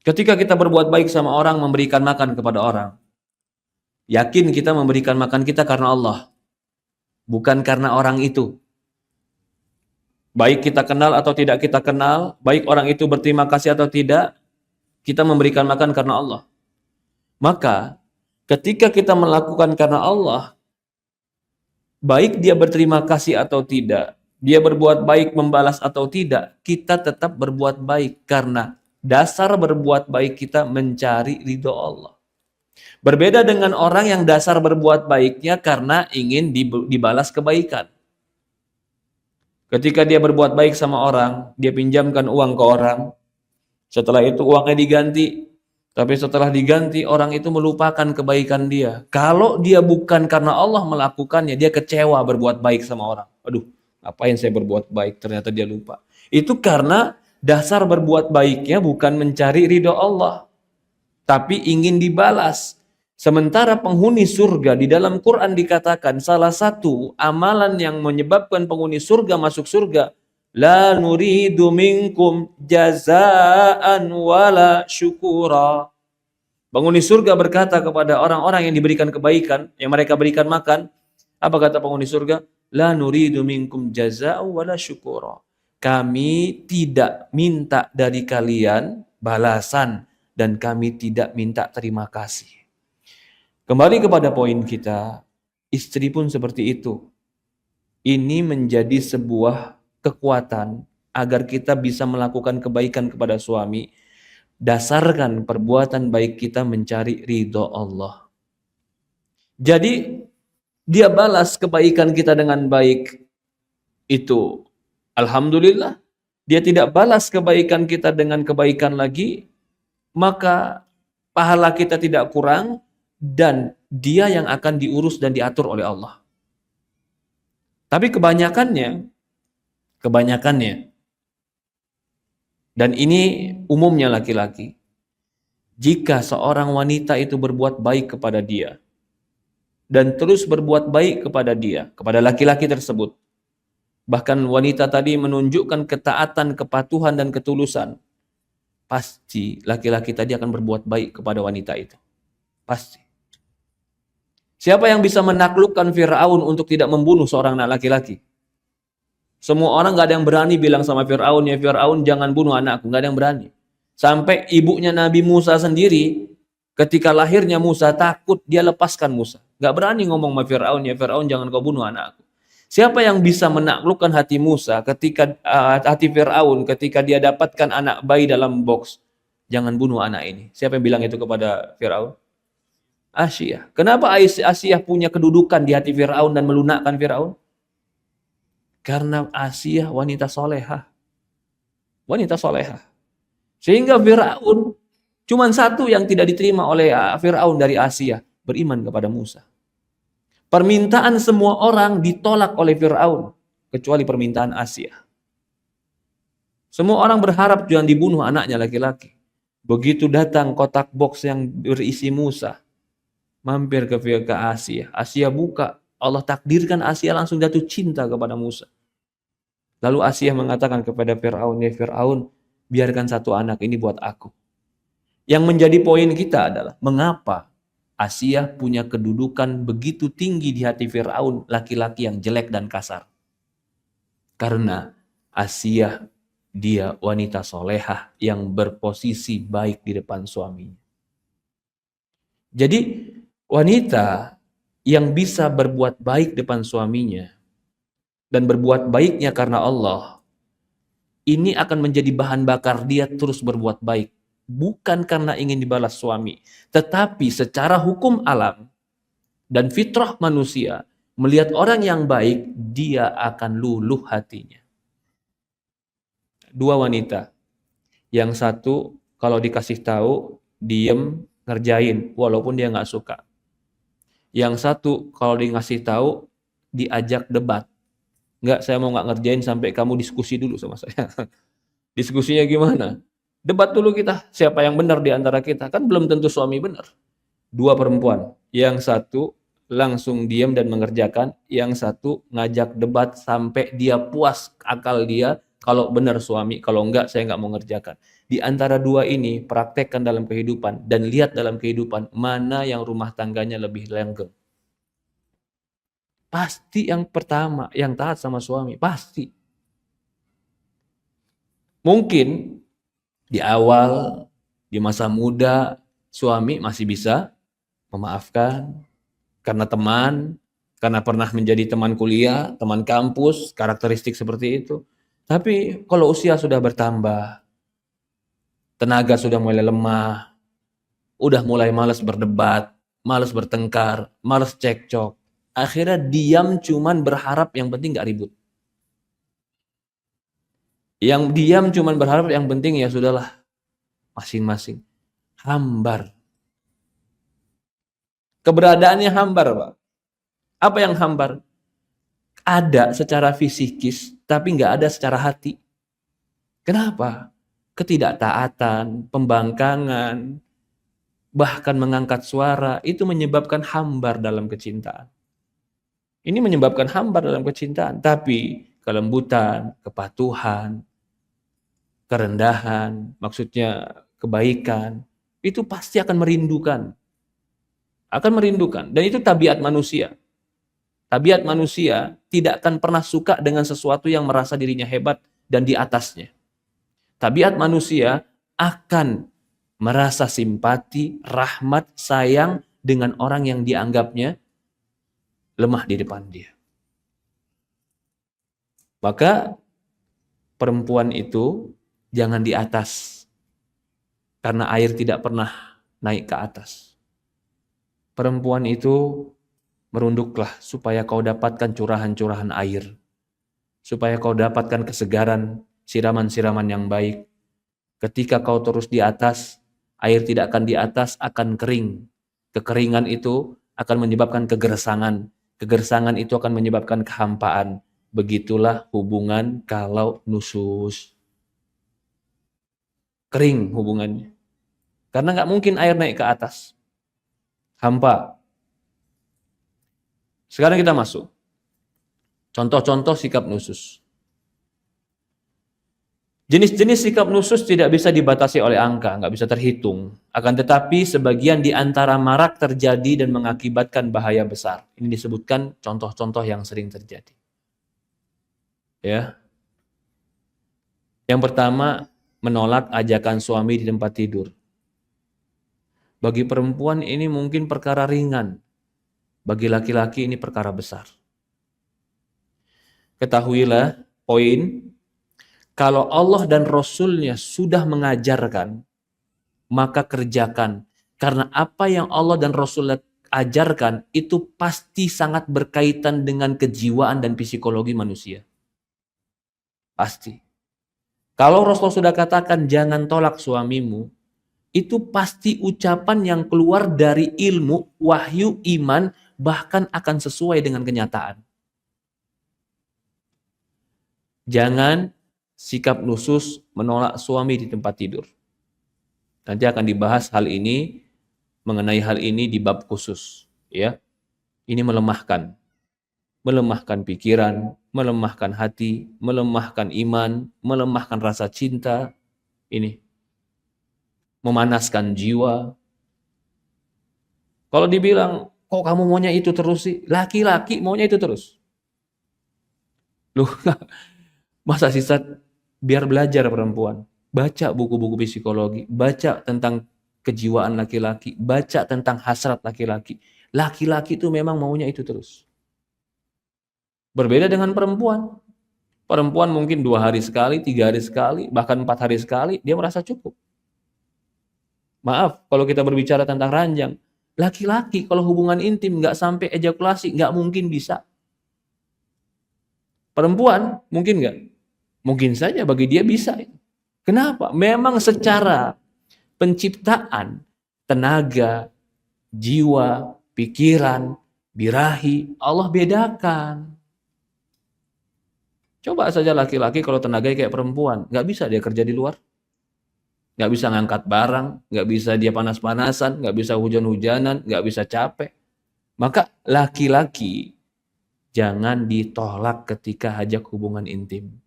Ketika kita berbuat baik sama orang, memberikan makan kepada orang. Yakin kita memberikan makan kita karena Allah. Bukan karena orang itu. Baik kita kenal atau tidak kita kenal, baik orang itu berterima kasih atau tidak, kita memberikan makan karena Allah. Maka, ketika kita melakukan karena Allah, baik dia berterima kasih atau tidak, dia berbuat baik membalas atau tidak, kita tetap berbuat baik karena dasar berbuat baik kita mencari ridho Allah. Berbeda dengan orang yang dasar berbuat baiknya karena ingin dibalas kebaikan. Ketika dia berbuat baik sama orang, dia pinjamkan uang ke orang, setelah itu uangnya diganti, tapi setelah diganti orang itu melupakan kebaikan dia. Kalau dia bukan karena Allah melakukannya, dia kecewa berbuat baik sama orang. Aduh, ngapain saya berbuat baik, ternyata dia lupa. Itu karena dasar berbuat baiknya bukan mencari ridho Allah, tapi ingin dibalas. Sementara penghuni surga di dalam Quran dikatakan salah satu amalan yang menyebabkan penghuni surga masuk surga, la nuridu minkum jazaan wala syukura. Penghuni surga berkata kepada orang-orang yang diberikan kebaikan, yang mereka berikan makan, apa kata penghuni surga? La nuridu minkum jazaan wala syukura. Kami tidak minta dari kalian balasan dan kami tidak minta terima kasih. Kembali kepada poin kita, istri pun seperti itu. Ini menjadi sebuah kekuatan agar kita bisa melakukan kebaikan kepada suami. Dasarkan perbuatan baik kita mencari ridho Allah. Jadi dia balas kebaikan kita dengan baik. Itu alhamdulillah. Dia tidak balas kebaikan kita dengan kebaikan lagi, maka pahala kita tidak kurang. Dan dia yang akan diurus dan diatur oleh Allah. Tapi kebanyakannya, dan ini umumnya laki-laki, jika seorang wanita itu berbuat baik kepada dia, dan terus berbuat baik kepada dia, kepada laki-laki tersebut, bahkan wanita tadi menunjukkan ketaatan, kepatuhan, dan ketulusan, pasti laki-laki tadi akan berbuat baik kepada wanita itu. Pasti. Siapa yang bisa menaklukkan Fir'aun untuk tidak membunuh seorang anak laki-laki? Semua orang gak ada yang berani bilang sama Fir'aun, ya Fir'aun jangan bunuh anakku. Gak ada yang berani. Sampai ibunya Nabi Musa sendiri, ketika lahirnya Musa takut, dia lepaskan Musa. Gak berani ngomong sama Fir'aun, ya Fir'aun jangan kau bunuh anakku. Siapa yang bisa menaklukkan hati Musa ketika hati Fir'aun ketika dia dapatkan anak bayi dalam box? Jangan bunuh anak ini. Siapa yang bilang itu kepada Fir'aun? Asiyah. Kenapa Asiyah punya kedudukan di hati Fir'aun dan melunakkan Fir'aun? Karena Asiyah wanita solehah. Wanita solehah. Sehingga Fir'aun, cuma satu yang tidak diterima oleh Fir'aun dari Asiyah, beriman kepada Musa. Permintaan semua orang ditolak oleh Fir'aun, kecuali permintaan Asiyah. Semua orang berharap jangan dibunuh anaknya laki-laki. Begitu datang kotak box yang berisi Musa, mampir ke Asia. Asia buka, Allah takdirkan Asia langsung jatuh cinta kepada Musa. Lalu Asia mengatakan kepada Firaun, "Ya Firaun, biarkan satu anak ini buat aku." Yang menjadi poin kita adalah mengapa Asia punya kedudukan begitu tinggi di hati Firaun, laki-laki yang jelek dan kasar. Karena Asia, dia wanita solehah yang berposisi baik di depan suaminya. Jadi wanita yang bisa berbuat baik depan suaminya dan berbuat baiknya karena Allah, ini akan menjadi bahan bakar dia terus berbuat baik. Bukan karena ingin dibalas suami, tetapi secara hukum alam dan fitrah manusia, melihat orang yang baik, dia akan luluh hatinya. Dua wanita, yang satu kalau dikasih tahu, diem, ngerjain, walaupun dia nggak suka. Yang satu kalau dikasih tahu, diajak debat. Nggak, saya mau nggak ngerjain sampai kamu diskusi dulu sama saya. Diskusinya gimana? Debat dulu kita, siapa yang benar di antara kita. Kan belum tentu suami benar. Dua perempuan, yang satu langsung diam dan mengerjakan, yang satu ngajak debat sampai dia puas akal dia, kalau benar suami, kalau enggak saya nggak mau ngerjakan. Di antara dua ini, praktekkan dalam kehidupan dan lihat dalam kehidupan mana yang rumah tangganya lebih langgeng. Pasti yang pertama, yang taat sama suami, pasti. Mungkin di awal, di masa muda, suami masih bisa memaafkan karena teman, karena pernah menjadi teman kuliah, teman kampus, karakteristik seperti itu. Tapi kalau usia sudah bertambah, tenaga sudah mulai lemah, udah mulai malas berdebat, malas bertengkar, malas cekcok, akhirnya diam cuman berharap yang penting gak ribut. Yang diam cuman berharap yang penting ya sudahlah, masing-masing. Hambar. Keberadaannya hambar, Pak. Apa yang hambar? Ada secara fisikis, tapi nggak ada secara hati. Kenapa? Ketidaktaatan, pembangkangan, bahkan mengangkat suara, itu menyebabkan hambar dalam kecintaan. Ini menyebabkan hambar dalam kecintaan. Tapi kelembutan, kepatuhan, kerendahan, maksudnya kebaikan, itu pasti akan merindukan. Akan merindukan. Dan itu tabiat manusia. Tabiat manusia tidak akan pernah suka dengan sesuatu yang merasa dirinya hebat dan di atasnya. Tabiat manusia akan merasa simpati, rahmat, sayang dengan orang yang dianggapnya lemah di depan dia. Maka perempuan itu jangan di atas, karena air tidak pernah naik ke atas. Perempuan itu merunduklah supaya kau dapatkan curahan-curahan air, supaya kau dapatkan kesegaran, siraman-siraman yang baik. Ketika kau terus di atas, air tidak akan di atas, akan kering. Kekeringan itu akan menyebabkan kegersangan. Kegersangan itu akan menyebabkan kehampaan. Begitulah hubungan kalau nusus. Kering hubungannya. Karena nggak mungkin air naik ke atas. Hampa. Sekarang kita masuk. Contoh-contoh sikap nusus. Jenis-jenis sikap nusus tidak bisa dibatasi oleh angka, nggak bisa terhitung. Akan tetapi sebagian di antara marak terjadi dan mengakibatkan bahaya besar. Ini disebutkan contoh-contoh yang sering terjadi. Ya. Yang pertama, menolak ajakan suami di tempat tidur. Bagi perempuan ini mungkin perkara ringan. Bagi laki-laki ini perkara besar. Ketahuilah poin, kalau Allah dan Rasul-Nya sudah mengajarkan, maka kerjakan. Karena apa yang Allah dan Rasul ajarkan itu pasti sangat berkaitan dengan kejiwaan dan psikologi manusia. Pasti. Kalau Rasul sudah katakan jangan tolak suamimu, itu pasti ucapan yang keluar dari ilmu, wahyu, iman, bahkan akan sesuai dengan kenyataan. Jangan sikap nusus menolak suami di tempat tidur. Nanti akan dibahas hal ini, mengenai hal ini di bab khusus, ya. Ini melemahkan pikiran, melemahkan hati, melemahkan iman, melemahkan rasa cinta, ini memanaskan jiwa. Kalau dibilang, kok kamu maunya itu terus sih? Laki-laki maunya itu terus. Loh, masa sisa biar belajar perempuan. Baca buku-buku psikologi, baca tentang kejiwaan laki-laki, baca tentang hasrat laki-laki. Laki-laki itu memang maunya itu terus. Berbeda dengan perempuan. Perempuan mungkin 2 hari sekali, 3 hari sekali, bahkan 4 hari sekali, dia merasa cukup. Maaf, kalau kita berbicara tentang ranjang, laki-laki kalau hubungan intim nggak sampai ejakulasi, nggak mungkin bisa. Perempuan, mungkin nggak? Mungkin saja bagi dia bisa. Kenapa? Memang secara penciptaan, tenaga, jiwa, pikiran, birahi, Allah bedakan. Coba saja laki-laki kalau tenaganya kayak perempuan, nggak bisa dia kerja di luar. Nggak bisa ngangkat barang, nggak bisa dia panas-panasan, nggak bisa hujan-hujanan, nggak bisa capek. Maka laki-laki jangan ditolak ketika ajak hubungan intim.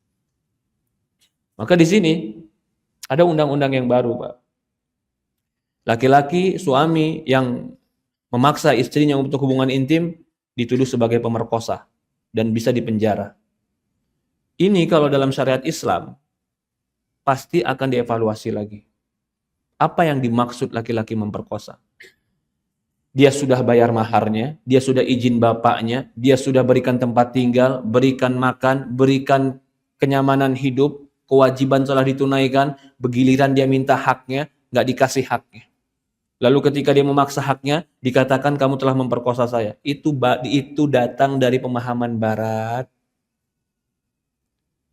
Maka di sini ada undang-undang yang baru, Pak. Laki-laki, suami yang memaksa istrinya untuk hubungan intim dituduh sebagai pemerkosa dan bisa dipenjara. Ini kalau dalam syariat Islam pasti akan dievaluasi lagi. Apa yang dimaksud laki-laki memperkosa? Dia sudah bayar maharnya, dia sudah izin bapaknya, dia sudah berikan tempat tinggal, berikan makan, berikan kenyamanan hidup, kewajiban telah ditunaikan, begiliran dia minta haknya, nggak dikasih haknya. Lalu ketika dia memaksa haknya, dikatakan kamu telah memperkosa saya. Itu datang dari pemahaman barat.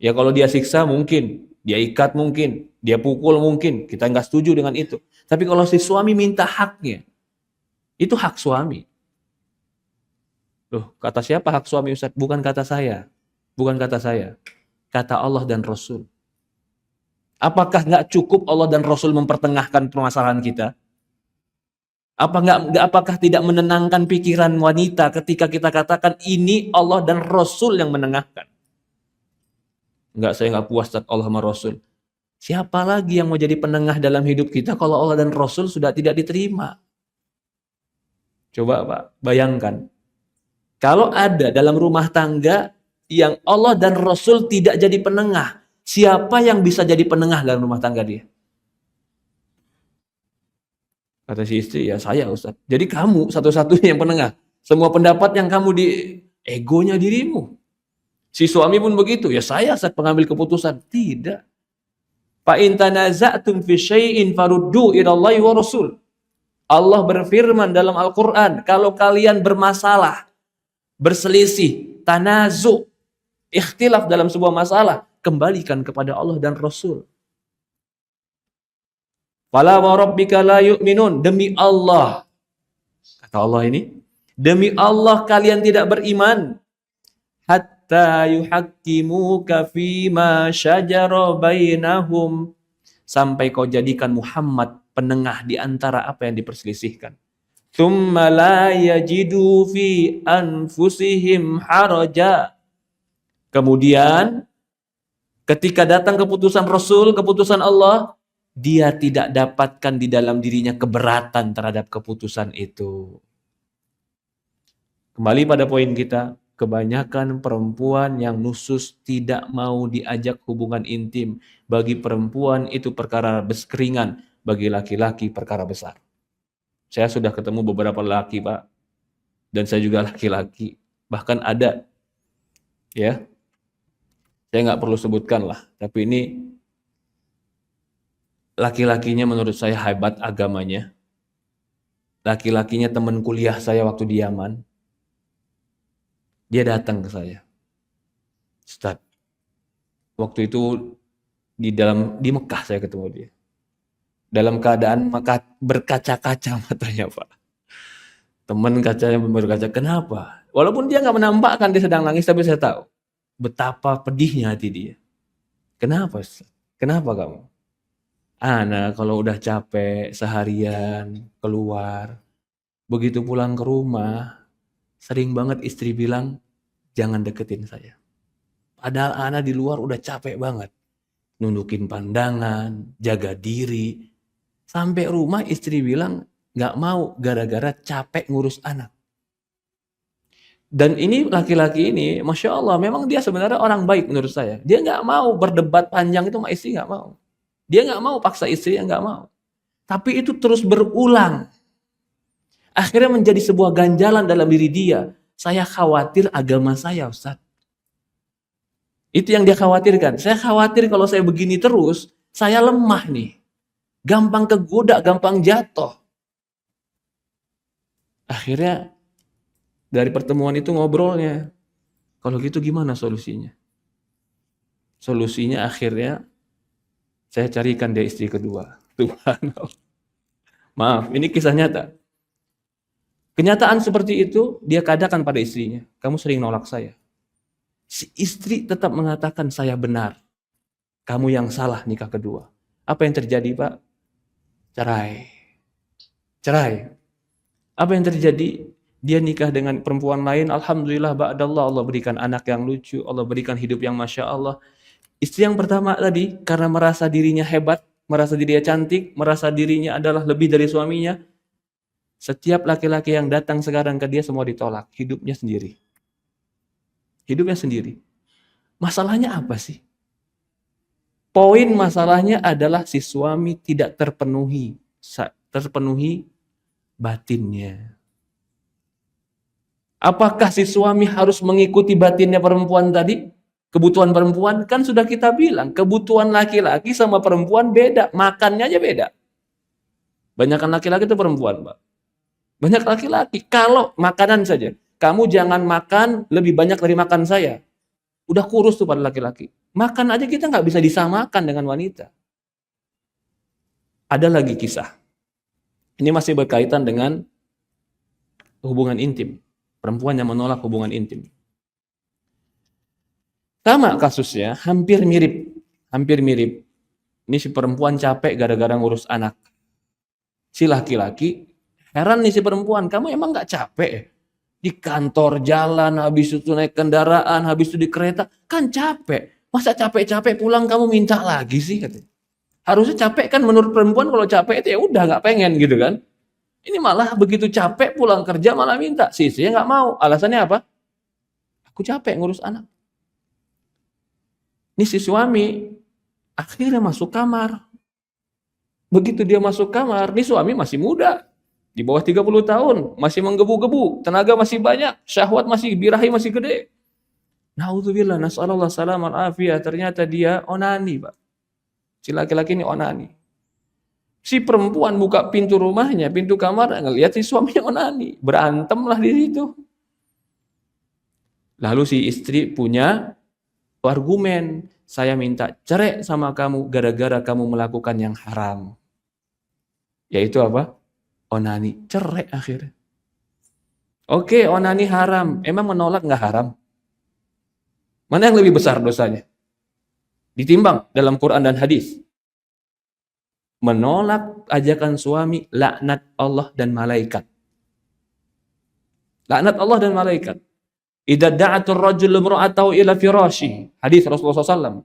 Ya kalau dia siksa mungkin, dia ikat mungkin, dia pukul mungkin, kita nggak setuju dengan itu. Tapi kalau si suami minta haknya, itu hak suami. Loh, kata siapa hak suami, Ustaz? Bukan kata saya. Bukan kata saya. Kata Allah dan Rasul. Apakah nggak cukup Allah dan Rasul mempertengahkan permasalahan kita? Apakah tidak menenangkan pikiran wanita ketika kita katakan ini Allah dan Rasul yang menengahkan? Enggak, saya nggak puas Allah sama Rasul. Siapa lagi yang mau jadi penengah dalam hidup kita kalau Allah dan Rasul sudah tidak diterima? Coba Pak, bayangkan. Kalau ada dalam rumah tangga yang Allah dan Rasul tidak jadi penengah, siapa yang bisa jadi penengah dalam rumah tangga dia? Kata si istri, ya saya Ustaz. Jadi kamu satu-satunya yang penengah. Semua pendapat yang kamu di egonya dirimu. Si suami pun begitu, ya saya saat pengambil keputusan. Tidak. Fa in tanaza'tum fi syai'in faruddu ila Allahi wa Rasul. Allah berfirman dalam Al-Qur'an, kalau kalian bermasalah, berselisih, tanazu, ikhtilaf dalam sebuah masalah, kembalikan kepada Allah dan Rasul. Fala wa rabbika la yu'minun, demi Allah. Kata Allah ini, demi Allah kalian tidak beriman hatta yuhaqqimuka fima syajara bainahum, sampai kau jadikan Muhammad penengah di antara apa yang diperselisihkan. Tsumma la yajidu fi anfusihim haraja. Kemudian ketika datang keputusan Rasul, keputusan Allah, dia tidak dapatkan di dalam dirinya keberatan terhadap keputusan itu. Kembali pada poin kita, kebanyakan perempuan yang nusus tidak mau diajak hubungan intim. Bagi perempuan itu perkara ringan, bagi laki-laki perkara besar. Saya sudah ketemu beberapa laki, Pak. Dan saya juga laki-laki. Bahkan ada, ya, saya nggak perlu sebutkan lah. Tapi ini laki-lakinya menurut saya hebat agamanya. Laki-lakinya teman kuliah saya waktu di Yaman. Dia datang ke saya. Ustaz, waktu itu di Mekah saya ketemu dia. Dalam keadaan berkaca-kaca matanya, Pak. Teman kacanya berkaca. Kenapa? Walaupun dia nggak menampakkan dia sedang nangis, tapi saya tahu betapa pedihnya hati dia. Kenapa, Ustaz? Kenapa kamu? Ana kalau udah capek seharian keluar, begitu pulang ke rumah, sering banget istri bilang, jangan deketin saya. Padahal ana di luar udah capek banget. Nundukin pandangan, jaga diri. Sampai rumah istri bilang, gak mau gara-gara capek ngurus anak. Dan ini laki-laki ini, Masya Allah, memang dia sebenarnya orang baik menurut saya. Dia gak mau berdebat panjang itu sama istri, gak mau. Dia gak mau paksa istri, gak mau. Tapi itu terus berulang. Akhirnya menjadi sebuah ganjalan dalam diri dia. Saya khawatir agama saya, Ustaz. Itu yang dia khawatirkan. Saya khawatir kalau saya begini terus, saya lemah nih. Gampang kegoda, gampang jatuh. Akhirnya dari pertemuan itu ngobrolnya. Kalau gitu gimana solusinya? Solusinya akhirnya saya carikan dia istri kedua. Subhanallah. Maaf, ini kisah nyata. Kenyataan seperti itu dia katakan pada istrinya, kamu sering nolak saya. Si istri tetap mengatakan saya benar. Kamu yang salah nikah kedua. Apa yang terjadi, Pak? Cerai. Cerai. Apa yang terjadi? Dia nikah dengan perempuan lain. Alhamdulillah ba'dallah, Allah berikan anak yang lucu. Allah berikan hidup yang Masya Allah. Istri yang pertama tadi, karena merasa dirinya hebat, merasa dirinya cantik, merasa dirinya adalah lebih dari suaminya, setiap laki-laki yang datang sekarang ke dia semua ditolak. Hidupnya sendiri. Hidupnya sendiri. Masalahnya apa sih? Poin masalahnya adalah si suami tidak terpenuhi batinnya. Apakah si suami harus mengikuti batinnya perempuan tadi? Kebutuhan perempuan? Kan sudah kita bilang, kebutuhan laki-laki sama perempuan beda. Makannya aja beda. Banyakan laki-laki itu perempuan, Pak. Banyak laki-laki. Kalau makanan saja, kamu jangan makan lebih banyak dari makan saya. Udah kurus tuh pada laki-laki. Makan aja kita nggak bisa disamakan dengan wanita. Ada lagi kisah. Ini masih berkaitan dengan hubungan intim. Perempuan yang menolak hubungan intim. Sama kasusnya, hampir mirip. Hampir mirip. Ini si perempuan capek gara-gara ngurus anak. Si laki-laki, heran nih si perempuan, kamu emang gak capek ya? Di kantor jalan, habis itu naik kendaraan, habis itu di kereta, kan capek. Masa capek-capek pulang kamu minta lagi sih? Katanya. Harusnya capek kan menurut perempuan kalau capek itu ya udah gak pengen gitu kan. Ini malah begitu capek pulang kerja malah minta. Si istrinya nggak mau. Alasannya apa? Aku capek ngurus anak. Ini si suami akhirnya masuk kamar. Begitu dia masuk kamar, ini suami masih muda. Di bawah 30 tahun. Masih menggebu-gebu. Tenaga masih banyak. Syahwat masih, birahi masih gede. Na'udzubillah, nas'alallah salam al-afiyah. Ternyata dia onani, Pak. Si laki-laki ini onani. Si perempuan buka pintu rumahnya, pintu kamar, ngelihat si suaminya onani. Berantemlah di situ. Lalu si istri punya argumen. Saya minta cerai sama kamu gara-gara kamu melakukan yang haram. Yaitu apa? Onani. Cerai akhirnya. Oke, onani haram. Emang menolak nggak haram? Mana yang lebih besar dosanya? Ditimbang dalam Quran dan hadis. Menolak ajakan suami, laknat Allah dan malaikat. Laknat Allah dan malaikat. Idza da'atur rajulu imra'atahu ila firashi. Hadis Rasulullah SAW.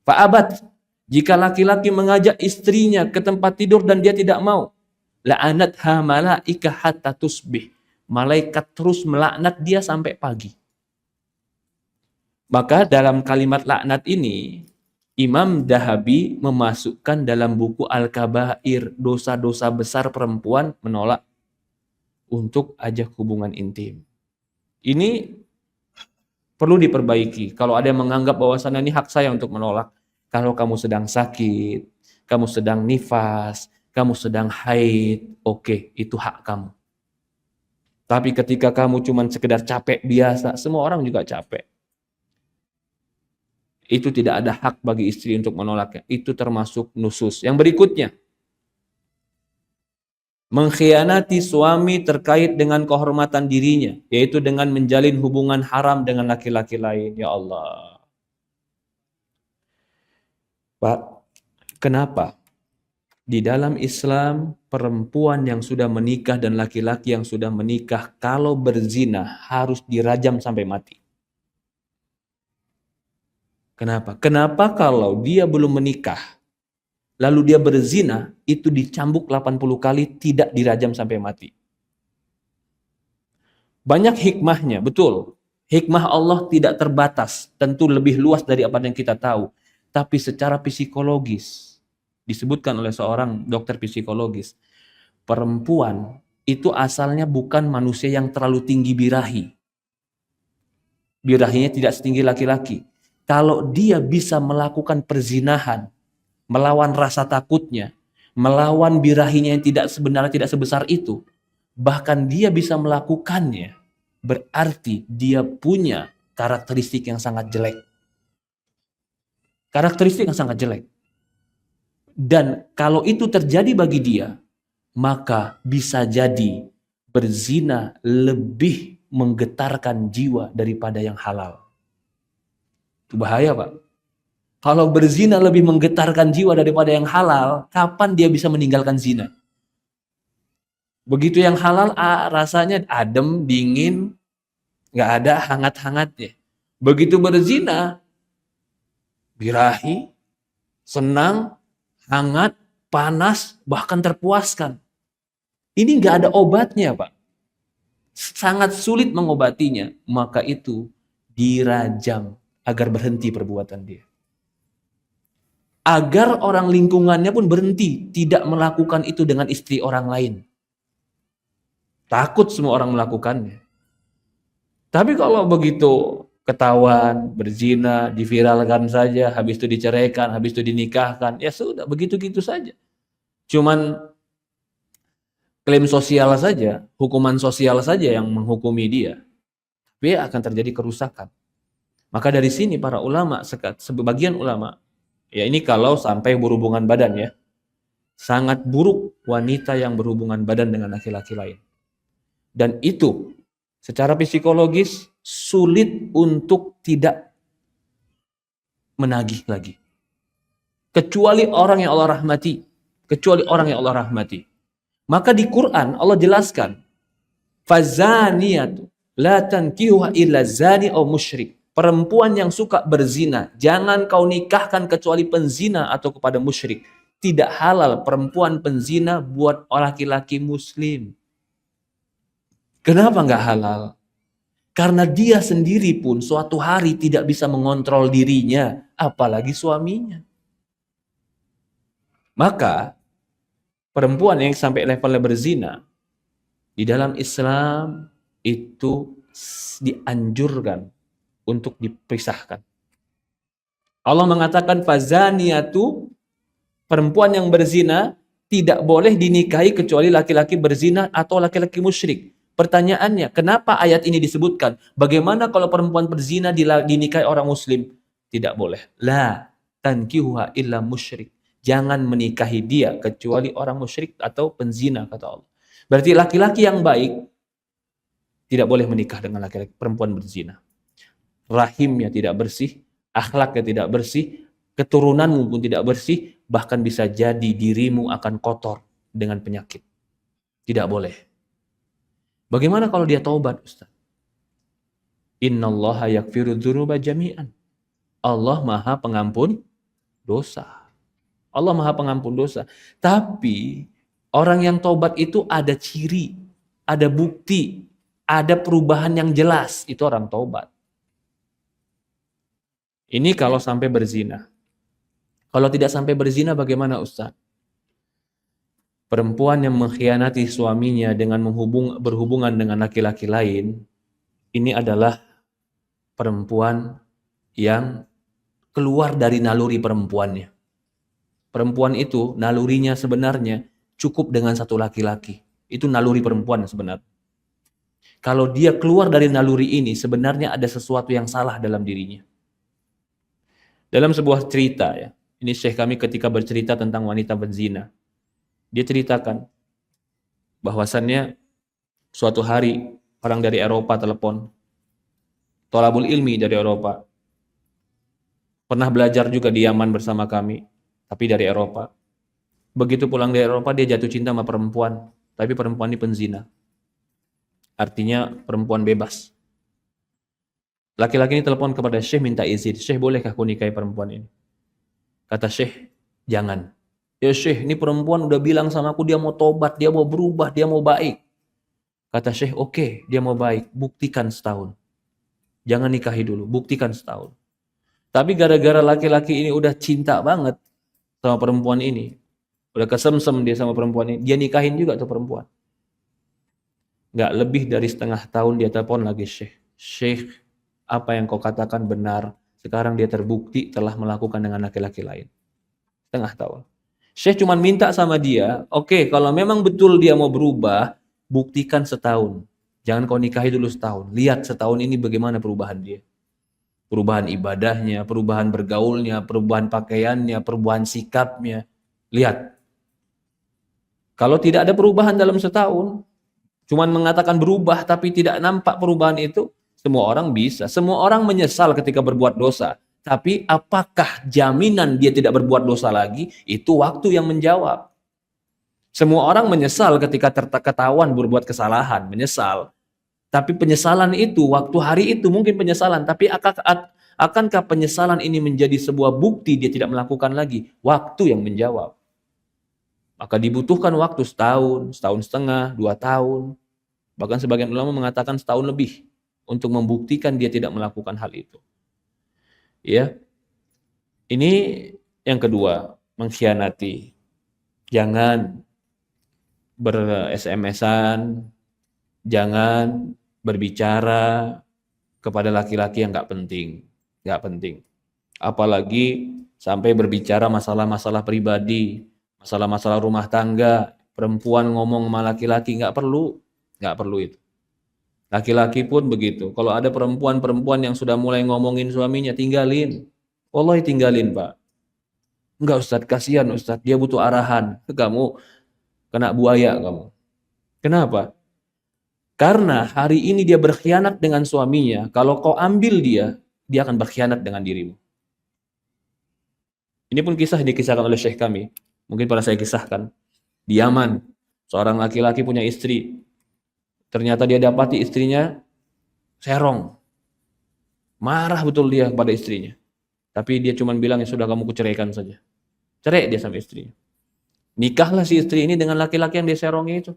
Fa'abat. Jika laki-laki mengajak istrinya ke tempat tidur dan dia tidak mau, la'anatha malaika hatta tusbih. Malaikat terus melaknat dia sampai pagi. Maka dalam kalimat laknat ini, Imam Dahabi memasukkan dalam buku Al-Kabair dosa-dosa besar perempuan menolak untuk ajak hubungan intim. Ini perlu diperbaiki. Kalau ada yang menganggap bahwasannya ini hak saya untuk menolak. Kalau kamu sedang sakit, kamu sedang nifas, kamu sedang haid, oke, itu hak kamu. Tapi ketika kamu cuma sekedar capek biasa, semua orang juga capek. Itu tidak ada hak bagi istri untuk menolaknya. Itu termasuk nusus. Yang berikutnya, mengkhianati suami terkait dengan kehormatan dirinya, yaitu dengan menjalin hubungan haram dengan laki-laki lain. Ya Allah. Pak, kenapa Di dalam Islam, perempuan yang sudah menikah dan laki-laki yang sudah menikah kalau berzina harus dirajam sampai mati. Kenapa? Kenapa kalau dia belum menikah, lalu dia berzina, itu dicambuk 80 kali, tidak dirajam sampai mati? Banyak hikmahnya, betul. Hikmah Allah tidak terbatas, tentu lebih luas dari apa yang kita tahu. Tapi secara psikologis, disebutkan oleh seorang dokter psikologis, perempuan itu asalnya bukan manusia yang terlalu tinggi birahi. Birahinya tidak setinggi laki-laki. Kalau dia bisa melakukan perzinahan, melawan rasa takutnya, melawan birahinya yang sebenarnya tidak sebesar itu, bahkan dia bisa melakukannya, berarti dia punya karakteristik yang sangat jelek. Karakteristik yang sangat jelek. Dan kalau itu terjadi bagi dia, maka bisa jadi berzina lebih menggetarkan jiwa daripada yang halal. Itu bahaya, Pak. Kalau berzina lebih menggetarkan jiwa daripada yang halal, kapan dia bisa meninggalkan zina? Begitu yang halal rasanya adem, dingin, nggak ada hangat-hangatnya. Begitu berzina, birahi, senang, hangat, panas, bahkan terpuaskan. Ini nggak ada obatnya, Pak. Sangat sulit mengobatinya. Maka itu dirajam agar berhenti perbuatan dia. Agar orang lingkungannya pun berhenti tidak melakukan itu dengan istri orang lain. Takut semua orang melakukannya. Tapi kalau begitu ketahuan, berzina, diviralkan saja, habis itu diceraikan, habis itu dinikahkan, ya sudah, begitu-gitu saja. Cuman klaim sosial saja, hukuman sosial saja yang menghukumi dia. Tapi akan terjadi kerusakan. Maka dari sini para ulama, sebagian ulama, ya ini kalau sampai berhubungan badan ya, sangat buruk wanita yang berhubungan badan dengan laki-laki lain. Dan itu secara psikologis sulit untuk tidak menagih lagi. Kecuali orang yang Allah rahmati. Kecuali orang yang Allah rahmati. Maka di Quran Allah jelaskan, fazaniyatu la tankihuha illa zani aw musyrik. Perempuan yang suka berzina, jangan kau nikahkan kecuali penzina atau kepada musyrik. Tidak halal perempuan penzina buat laki-laki muslim. Kenapa nggak halal? Karena dia sendiri pun suatu hari tidak bisa mengontrol dirinya, apalagi suaminya. Maka perempuan yang sampai levelnya berzina, di dalam Islam itu dianjurkan untuk dipisahkan. Allah mengatakan fazaniyatu, perempuan yang berzina tidak boleh dinikahi kecuali laki-laki berzina atau laki-laki musyrik. Pertanyaannya, kenapa ayat ini disebutkan? Bagaimana kalau perempuan berzina dinikahi orang muslim? Tidak boleh. La tankihuha illa musyrik. Jangan menikahi dia kecuali orang musyrik atau penzina, kata Allah. Berarti laki-laki yang baik tidak boleh menikah dengan laki-laki perempuan berzina. Rahimnya tidak bersih, akhlaknya tidak bersih, keturunanmu pun tidak bersih, bahkan bisa jadi dirimu akan kotor dengan penyakit. Tidak boleh. Bagaimana kalau dia taubat, Ustaz? Innallaha yaghfiru dzunuba jami'an. Allah Maha Pengampun dosa. Allah Maha Pengampun dosa. Tapi orang yang taubat itu ada ciri, ada bukti, ada perubahan yang jelas. Itu orang taubat. Ini kalau sampai berzina. Kalau tidak sampai berzina bagaimana, Ustaz? Perempuan yang mengkhianati suaminya dengan berhubungan dengan laki-laki lain, ini adalah perempuan yang keluar dari naluri perempuannya. Perempuan itu nalurinya sebenarnya cukup dengan satu laki-laki. Itu naluri perempuan sebenarnya. Kalau dia keluar dari naluri ini, sebenarnya ada sesuatu yang salah dalam dirinya. Dalam sebuah cerita ya, ini syekh kami ketika bercerita tentang wanita berzina. Dia ceritakan bahwasannya suatu hari orang dari Eropa telepon, thalabul ilmi dari Eropa, pernah belajar juga di Yaman bersama kami, tapi dari Eropa. Begitu pulang dari Eropa dia jatuh cinta sama perempuan, tapi perempuan ini penzina. Artinya perempuan bebas. Laki-laki ini telepon kepada Syekh minta izin. Syekh, bolehkah aku nikahi perempuan ini? Kata Syekh, jangan. Ya Syekh, ini perempuan udah bilang sama aku dia mau tobat, dia mau berubah, dia mau baik. Kata Syekh, oke, dia mau baik, buktikan setahun. Jangan nikahi dulu, buktikan setahun. Tapi gara-gara laki-laki ini udah cinta banget sama perempuan ini, udah kesemsem dia sama perempuan ini, dia nikahin juga tuh perempuan. Nggak lebih dari setengah tahun dia telepon lagi Syekh. Syekh, apa yang kau katakan benar. Sekarang dia terbukti telah melakukan dengan laki-laki lain. Setengah tahun. Syekh cuma minta sama dia, oke, kalau memang betul dia mau berubah, buktikan setahun. Jangan kau nikahi dulu setahun. Lihat setahun ini bagaimana perubahan dia. Perubahan ibadahnya, perubahan bergaulnya, perubahan pakaiannya, perubahan sikapnya. Lihat. Kalau tidak ada perubahan dalam setahun, cuman mengatakan berubah tapi tidak nampak perubahan itu, semua orang bisa. Semua orang menyesal ketika berbuat dosa. Tapi apakah jaminan dia tidak berbuat dosa lagi? Itu waktu yang menjawab. Semua orang menyesal ketika ketahuan berbuat kesalahan, menyesal. Tapi penyesalan itu, waktu hari itu mungkin penyesalan, tapi akankah penyesalan ini menjadi sebuah bukti dia tidak melakukan lagi? Waktu yang menjawab. Maka dibutuhkan waktu setahun, setahun setengah, 2 tahun. Bahkan sebagian ulama mengatakan setahun lebih untuk membuktikan dia tidak melakukan hal itu. Ya. Ini yang kedua, mengkhianati. Jangan ber-SMS-an, jangan berbicara kepada laki-laki yang nggak penting. Nggak penting. Apalagi sampai berbicara masalah-masalah pribadi, masalah-masalah rumah tangga, perempuan ngomong sama laki-laki, nggak perlu itu. Laki-laki pun begitu. Kalau ada perempuan-perempuan yang sudah mulai ngomongin suaminya, tinggalin. Wallahi tinggalin, Pak. Enggak Ustaz, kasihan Ustaz, dia butuh arahan. Kamu kena buaya kamu. Kenapa? Karena hari ini dia berkhianat dengan suaminya. Kalau kau ambil dia akan berkhianat dengan dirimu. Ini pun kisah dikisahkan oleh Syekh kami. Mungkin pada saya kisahkan. Di Yaman, seorang laki-laki punya istri. Ternyata dia dapati istrinya serong. Marah betul dia kepada istrinya. Tapi dia cuma bilang, ya sudah kamu kuceraikan saja. Cerai dia sama istrinya. Nikahlah si istri ini dengan laki-laki yang dia serongnya itu.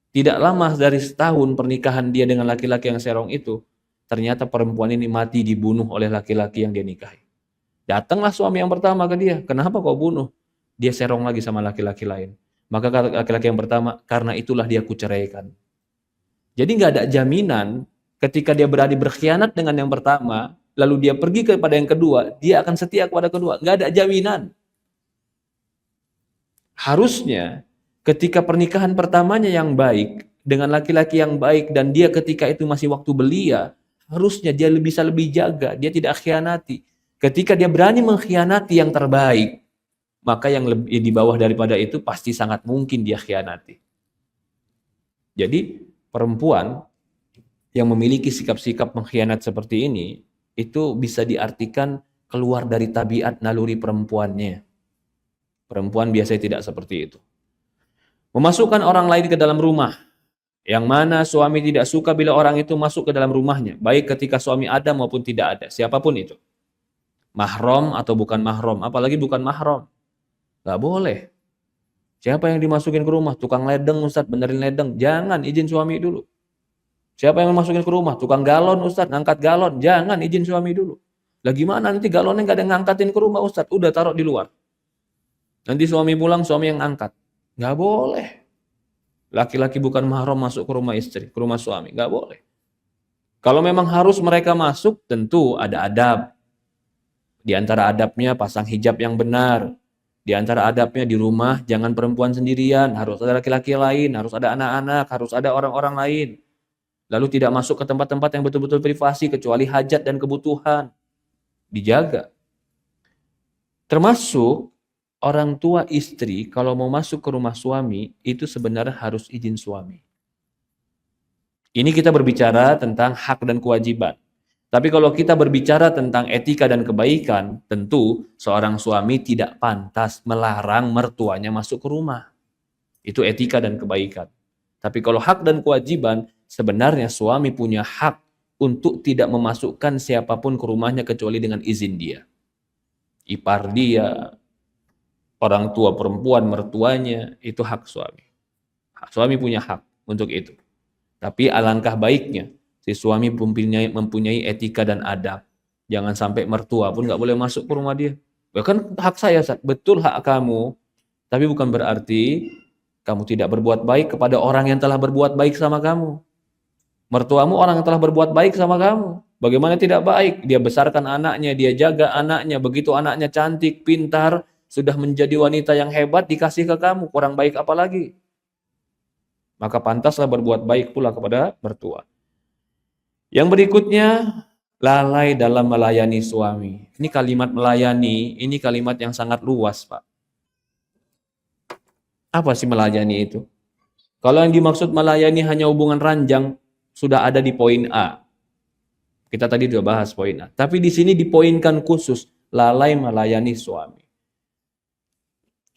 Tidak lama dari setahun pernikahan dia dengan laki-laki yang serong itu, ternyata perempuan ini mati dibunuh oleh laki-laki yang dia nikahi. Datanglah suami yang pertama ke dia. Kenapa kau bunuh? Dia serong lagi sama laki-laki lain. Maka laki-laki yang pertama, karena itulah dia kuceraikan. Jadi nggak ada jaminan ketika dia berani berkhianat dengan yang pertama, lalu dia pergi kepada yang kedua, dia akan setia kepada kedua. Nggak ada jaminan. Harusnya ketika pernikahan pertamanya yang baik, dengan laki-laki yang baik, dan dia ketika itu masih waktu belia, harusnya dia bisa lebih jaga, dia tidak khianati. Ketika dia berani mengkhianati yang terbaik, maka yang lebih di bawah daripada itu pasti sangat mungkin dia khianati. Jadi perempuan yang memiliki sikap-sikap mengkhianat seperti ini, itu bisa diartikan keluar dari tabiat naluri perempuannya. Perempuan biasanya tidak seperti itu. Memasukkan orang lain ke dalam rumah, yang mana suami tidak suka bila orang itu masuk ke dalam rumahnya, baik ketika suami ada maupun tidak ada, siapapun itu. Mahram atau bukan mahram, apalagi bukan mahram. Gak boleh. Siapa yang dimasukin ke rumah? Tukang ledeng Ustaz, benerin ledeng. Jangan, izin suami dulu. Siapa yang masukin ke rumah? Tukang galon Ustaz, ngangkat galon. Jangan, izin suami dulu. Lah gimana nanti galonnya gak ada yang ngangkatin ke rumah Ustaz? Udah taruh di luar. Nanti suami pulang, suami yang angkat. Gak boleh. Laki-laki bukan mahram masuk ke rumah istri, ke rumah suami. Gak boleh. Kalau memang harus mereka masuk, tentu ada adab. Di antara adabnya pasang hijab yang benar. Di antara adabnya di rumah jangan perempuan sendirian, harus ada laki-laki lain, harus ada anak-anak, harus ada orang-orang lain. Lalu tidak masuk ke tempat-tempat yang betul-betul privasi kecuali hajat dan kebutuhan. Dijaga. Termasuk orang tua istri kalau mau masuk ke rumah suami itu sebenarnya harus izin suami. Ini kita berbicara tentang hak dan kewajiban. Tapi kalau kita berbicara tentang etika dan kebaikan, tentu seorang suami tidak pantas melarang mertuanya masuk ke rumah. Itu etika dan kebaikan. Tapi kalau hak dan kewajiban, sebenarnya suami punya hak untuk tidak memasukkan siapapun ke rumahnya kecuali dengan izin dia. Ipar dia, orang tua perempuan, mertuanya, itu hak suami. Suami punya hak untuk itu. Tapi alangkah baiknya, si suami mempunyai etika dan adab. Jangan sampai mertua pun nggak boleh masuk ke rumah dia. Bahkan hak saya, betul hak kamu, tapi bukan berarti kamu tidak berbuat baik kepada orang yang telah berbuat baik sama kamu. Mertuamu orang yang telah berbuat baik sama kamu. Bagaimana tidak baik? Dia besarkan anaknya, dia jaga anaknya. Begitu anaknya cantik, pintar, sudah menjadi wanita yang hebat, dikasih ke kamu. Kurang baik apa lagi? Maka pantaslah berbuat baik pula kepada mertua. Yang berikutnya, lalai dalam melayani suami. Ini kalimat melayani, ini kalimat yang sangat luas, Pak. Apa sih melayani itu? Kalau yang dimaksud melayani hanya hubungan ranjang, sudah ada di poin A. Kita tadi sudah bahas poin A. Tapi di sini dipoinkan khusus, lalai melayani suami.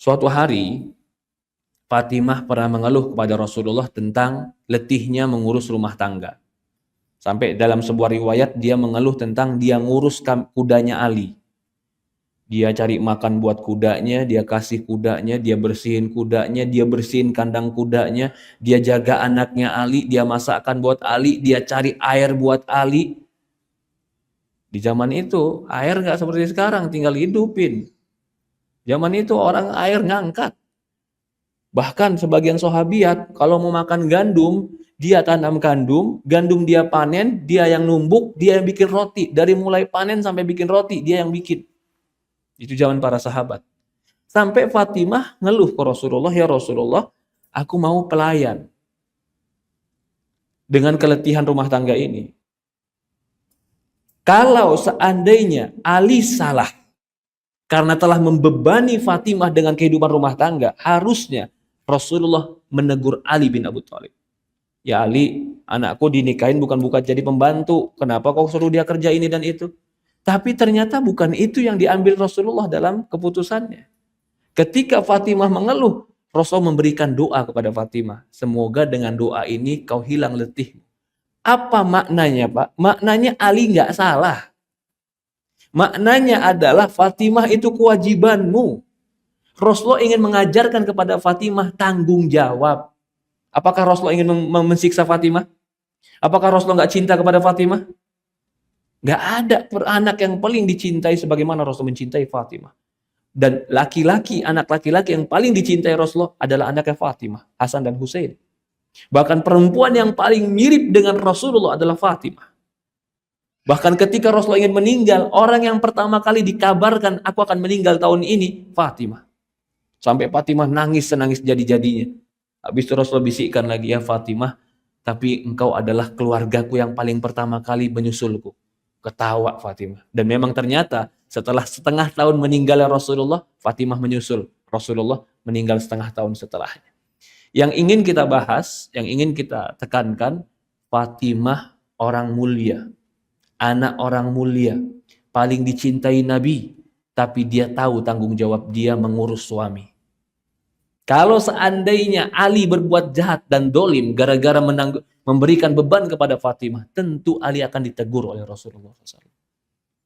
Suatu hari, Fatimah pernah mengeluh kepada Rasulullah tentang letihnya mengurus rumah tangga. Sampai dalam sebuah riwayat, dia mengeluh tentang dia ngurus kudanya Ali. Dia cari makan buat kudanya, dia kasih kudanya, dia bersihin kudanya, dia bersihin kandang kudanya, dia jaga anaknya Ali, dia masakkan buat Ali, dia cari air buat Ali. Di zaman itu, air nggak seperti sekarang, tinggal hidupin. Zaman itu orang air ngangkat. Bahkan sebagian sahabiat, kalau mau makan gandum, dia tanam gandum, gandum dia panen, dia yang numbuk, dia yang bikin roti. Dari mulai panen sampai bikin roti, dia yang bikin. Itu zaman para sahabat. Sampai Fatimah ngeluh ke Rasulullah, ya Rasulullah, aku mau pelayan. Dengan keletihan rumah tangga ini. Kalau seandainya Ali salah, karena telah membebani Fatimah dengan kehidupan rumah tangga, harusnya Rasulullah menegur Ali bin Abi Thalib. Ya Ali, anakku dinikahin bukan jadi pembantu. Kenapa kau suruh dia kerja ini dan itu? Tapi ternyata bukan itu yang diambil Rasulullah dalam keputusannya. Ketika Fatimah mengeluh, Rasul memberikan doa kepada Fatimah. Semoga dengan doa ini kau hilang letih. Apa maknanya, Pak? Maknanya Ali nggak salah. Maknanya adalah Fatimah itu kewajibanmu. Rasulullah ingin mengajarkan kepada Fatimah tanggung jawab. Apakah Rasulullah ingin mensiksa Fatimah? Apakah Rasulullah nggak cinta kepada Fatimah? Nggak ada anak yang paling dicintai sebagaimana Rasul mencintai Fatimah. Dan anak laki-laki yang paling dicintai Rasulullah adalah anaknya Fatimah, Hasan dan Husain. Bahkan perempuan yang paling mirip dengan Rasulullah adalah Fatimah. Bahkan ketika Rasulullah ingin meninggal, orang yang pertama kali dikabarkan aku akan meninggal tahun ini, Fatimah. Sampai Fatimah nangis senangis jadi-jadinya. Habis itu Rasulullah bisikkan lagi, ya Fatimah, tapi engkau adalah keluargaku yang paling pertama kali menyusulku. Ketawa Fatimah. Dan memang ternyata setelah setengah tahun meninggalnya Rasulullah, Fatimah menyusul. Rasulullah meninggal setengah tahun setelahnya. Yang ingin kita bahas, yang ingin kita tekankan, Fatimah orang mulia. Anak orang mulia. Paling dicintai Nabi. Tapi dia tahu tanggung jawab dia mengurus suami. Kalau seandainya Ali berbuat jahat dan dolim gara-gara memberikan beban kepada Fatimah, tentu Ali akan ditegur oleh Rasulullah SAW.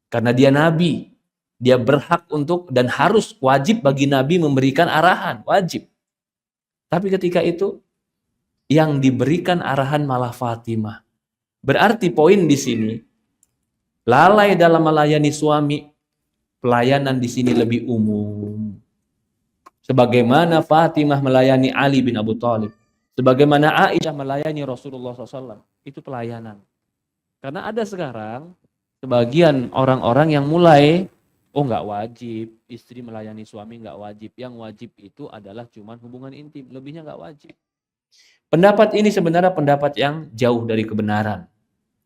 Karena dia Nabi, dia berhak untuk dan harus wajib bagi Nabi memberikan arahan, wajib. Tapi ketika itu yang diberikan arahan malah Fatimah. Berarti poin di sini, lalai dalam melayani suami, pelayanan di sini lebih umum. Sebagaimana Fatimah melayani Ali bin Abi Thalib. Sebagaimana Aisyah melayani Rasulullah SAW. Itu pelayanan. Karena ada sekarang sebagian orang-orang yang mulai, nggak wajib. Istri melayani suami nggak wajib. Yang wajib itu adalah cuman hubungan intim. Lebihnya nggak wajib. Pendapat ini sebenarnya pendapat yang jauh dari kebenaran.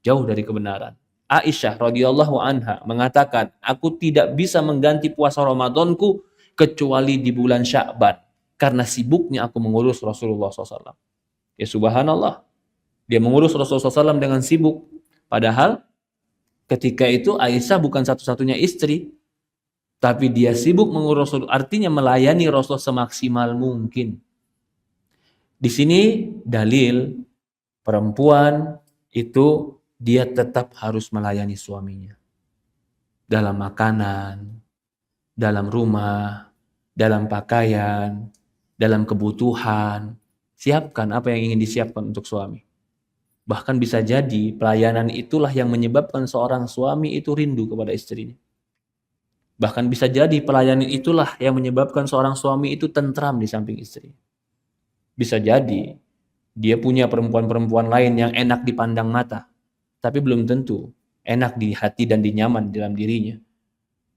Jauh dari kebenaran. Aisyah radhiyallahu anha mengatakan, aku tidak bisa mengganti puasa Ramadanku kecuali di bulan Sya'ban. Karena sibuknya aku mengurus Rasulullah SAW. Ya subhanallah. Dia mengurus Rasulullah SAW dengan sibuk. Padahal Ketika itu Aisyah bukan satu-satunya istri, tapi dia sibuk mengurus Rasul, artinya melayani Rasul semaksimal mungkin. Di sini dalil perempuan itu dia tetap harus melayani suaminya. Dalam makanan, dalam rumah, dalam pakaian, dalam kebutuhan. Siapkan apa yang ingin disiapkan untuk suami. Bahkan bisa jadi pelayanan itulah yang menyebabkan seorang suami itu rindu kepada istrinya. Bahkan bisa jadi pelayanan itulah yang menyebabkan seorang suami itu tentram di samping istri. Bisa jadi dia punya perempuan-perempuan lain yang enak dipandang mata, tapi belum tentu enak di hati dan dinyaman dalam dirinya.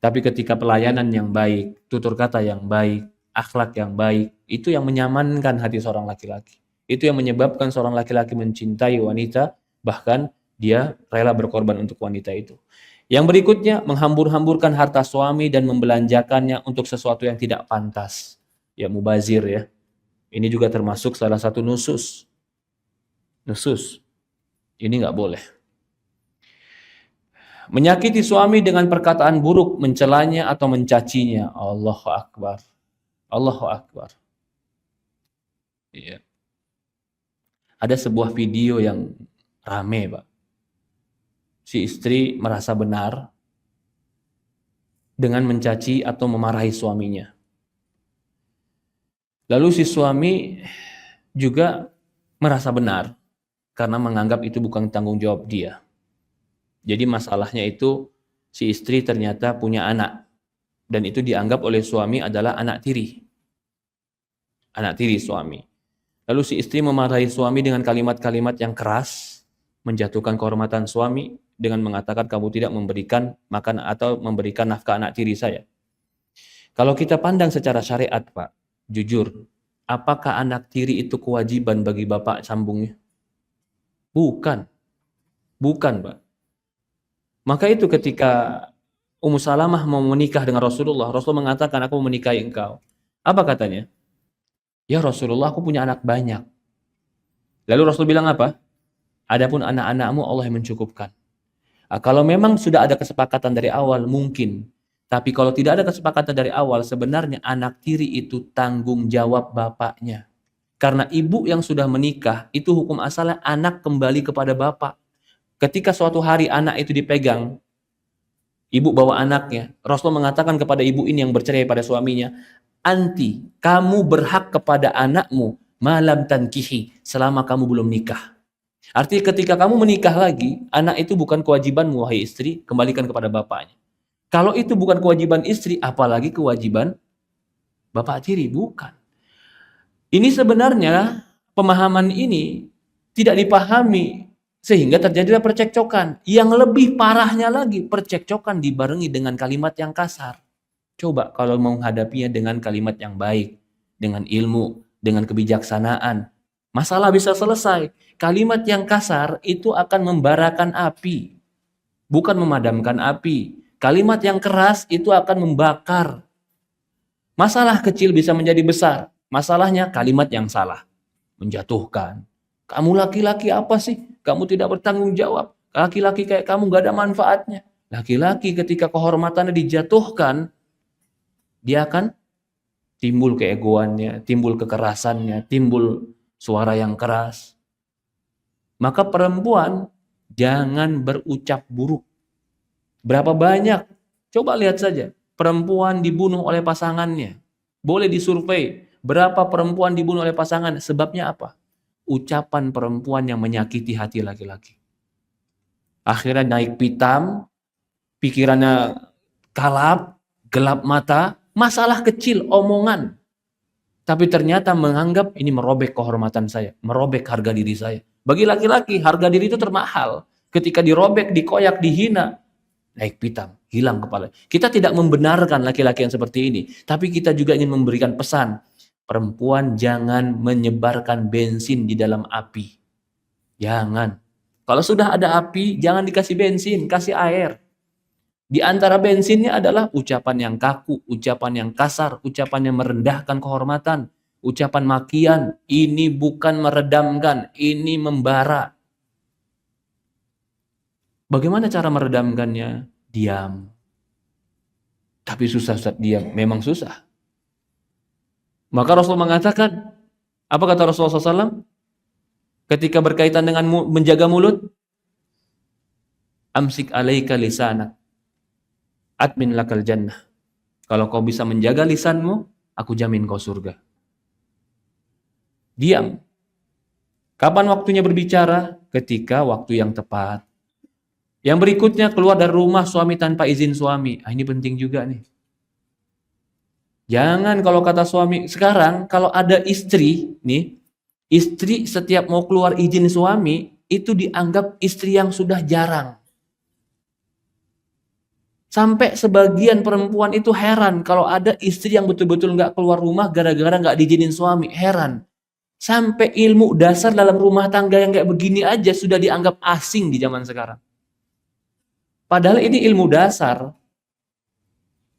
Tapi ketika pelayanan yang baik, tutur kata yang baik, akhlak yang baik, itu yang menyamankan hati seorang laki-laki. Itu yang menyebabkan seorang laki-laki mencintai wanita, bahkan dia rela berkorban untuk wanita itu. Yang berikutnya, menghambur-hamburkan harta suami dan membelanjakannya untuk sesuatu yang tidak pantas. Ya, mubazir ya. Ini juga termasuk salah satu nusus. Nusus. Ini nggak boleh. Menyakiti suami dengan perkataan buruk, mencelanya atau mencacinya. Allahu Akbar. Allahu Akbar. Iya. Ada sebuah video yang rame, Pak. Si istri merasa benar dengan mencaci atau memarahi suaminya. Lalu si suami juga merasa benar karena menganggap itu bukan tanggung jawab dia. Jadi masalahnya itu si istri ternyata punya anak dan itu dianggap oleh suami adalah anak tiri. Anak tiri suami. Lalu si istri memarahi suami dengan kalimat-kalimat yang keras, menjatuhkan kehormatan suami dengan mengatakan kamu tidak memberikan makan atau memberikan nafkah anak tiri saya. Kalau kita pandang secara syariat, Pak, jujur, apakah anak tiri itu kewajiban bagi bapak sambungnya? Bukan. Bukan, Pak. Maka itu ketika Ummu Salamah mau menikah dengan Rasulullah, Rasul mengatakan aku mau menikahi engkau. Apa katanya? Ya Rasulullah, aku punya anak banyak. Lalu Rasul bilang apa? Adapun anak-anakmu Allah yang mencukupkan. Nah, kalau memang sudah ada kesepakatan dari awal, mungkin. Tapi kalau tidak ada kesepakatan dari awal, sebenarnya anak tiri itu tanggung jawab bapaknya. Karena ibu yang sudah menikah, itu hukum asalnya anak kembali kepada bapak. Ketika suatu hari anak itu dipegang, ibu bawa anaknya, Rasul mengatakan kepada ibu ini yang bercerai pada suaminya, anti, kamu berhak kepada anakmu malam tankihi, selama kamu belum nikah. Artinya ketika kamu menikah lagi, anak itu bukan kewajibanmu, wahai istri, kembalikan kepada bapaknya. Kalau itu bukan kewajiban istri, apalagi kewajiban bapak tiri, bukan. Ini sebenarnya, pemahaman ini tidak dipahami, sehingga terjadilah percekcokan. Yang lebih parahnya lagi, percekcokan dibarengi dengan kalimat yang kasar. Coba kalau menghadapinya dengan kalimat yang baik, dengan ilmu, dengan kebijaksanaan, masalah bisa selesai. Kalimat yang kasar itu akan membarakan api, bukan memadamkan api. Kalimat yang keras itu akan membakar. Masalah kecil bisa menjadi besar. Masalahnya kalimat yang salah, menjatuhkan. Kamu laki-laki apa sih? Kamu tidak bertanggung jawab. Laki-laki kayak kamu gak ada manfaatnya. Laki-laki ketika kehormatannya dijatuhkan, dia akan timbul keegoannya, timbul kekerasannya, timbul suara yang keras. Maka perempuan jangan berucap buruk. Berapa banyak? Coba lihat saja. Perempuan dibunuh oleh pasangannya. Boleh disurvei. Berapa perempuan dibunuh oleh pasangan? Sebabnya apa? Ucapan perempuan yang menyakiti hati laki-laki. Akhirnya naik pitam, pikirannya kalap, gelap mata, masalah kecil, omongan. Tapi ternyata menganggap ini merobek kehormatan saya, merobek harga diri saya. Bagi laki-laki, harga diri itu termahal. Ketika dirobek, dikoyak, dihina, naik pitam, hilang kepala. Kita tidak membenarkan laki-laki yang seperti ini, tapi kita juga ingin memberikan pesan. Perempuan jangan menyebarkan bensin di dalam api. Jangan. Kalau sudah ada api, jangan dikasih bensin, kasih air. Di antara bensinnya adalah ucapan yang kaku, ucapan yang kasar, ucapan yang merendahkan kehormatan, ucapan makian. Ini bukan meredamkan, ini membara. Bagaimana cara meredamkannya? Diam. Tapi susah Ustaz, diam. Memang susah. Maka Rasul mengatakan, apa kata Rasulullah SAW? Ketika berkaitan dengan menjaga mulut, amsik alaika lisanak, admin lakal jannah. Kalau kau bisa menjaga lisanmu, aku jamin kau surga. Diam. Kapan waktunya berbicara? Ketika waktu yang tepat. Yang berikutnya, keluar dari rumah suami tanpa izin suami. Ini penting juga nih. Jangan kalau kata suami, sekarang kalau ada istri nih, istri setiap mau keluar izin suami, itu dianggap istri yang sudah jarang. Sampai sebagian perempuan itu heran kalau ada istri yang betul-betul nggak keluar rumah gara-gara nggak diizinin suami. Heran. Sampai ilmu dasar dalam rumah tangga yang kayak begini aja sudah dianggap asing di zaman sekarang. Padahal ini ilmu dasar.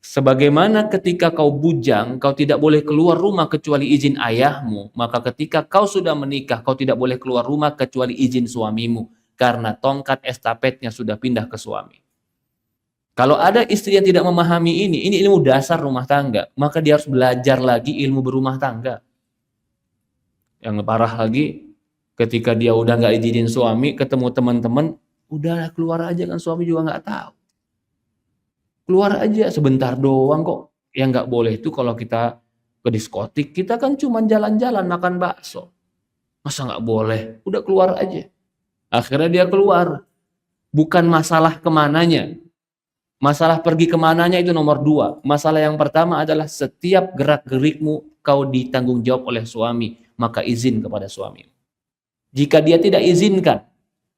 Sebagaimana ketika kau bujang, kau tidak boleh keluar rumah kecuali izin ayahmu. Maka ketika kau sudah menikah, kau tidak boleh keluar rumah kecuali izin suamimu. Karena tongkat estafetnya sudah pindah ke suami. Kalau ada istri yang tidak memahami ini ilmu dasar rumah tangga, maka dia harus belajar lagi ilmu berumah tangga. Yang parah lagi, ketika dia udah nggak izinin suami, ketemu teman-teman, udah keluar aja kan suami juga nggak tahu. Keluar aja sebentar doang kok. Yang nggak boleh itu kalau kita ke diskotik, kita kan cuma jalan-jalan makan bakso. Masa nggak boleh? Udah keluar aja. Akhirnya dia keluar. Bukan masalah kemananya. Masalah pergi kemananya itu nomor 2. Masalah yang pertama adalah setiap gerak-gerikmu kau ditanggung jawab oleh suami. Maka izin kepada suami. Jika dia tidak izinkan,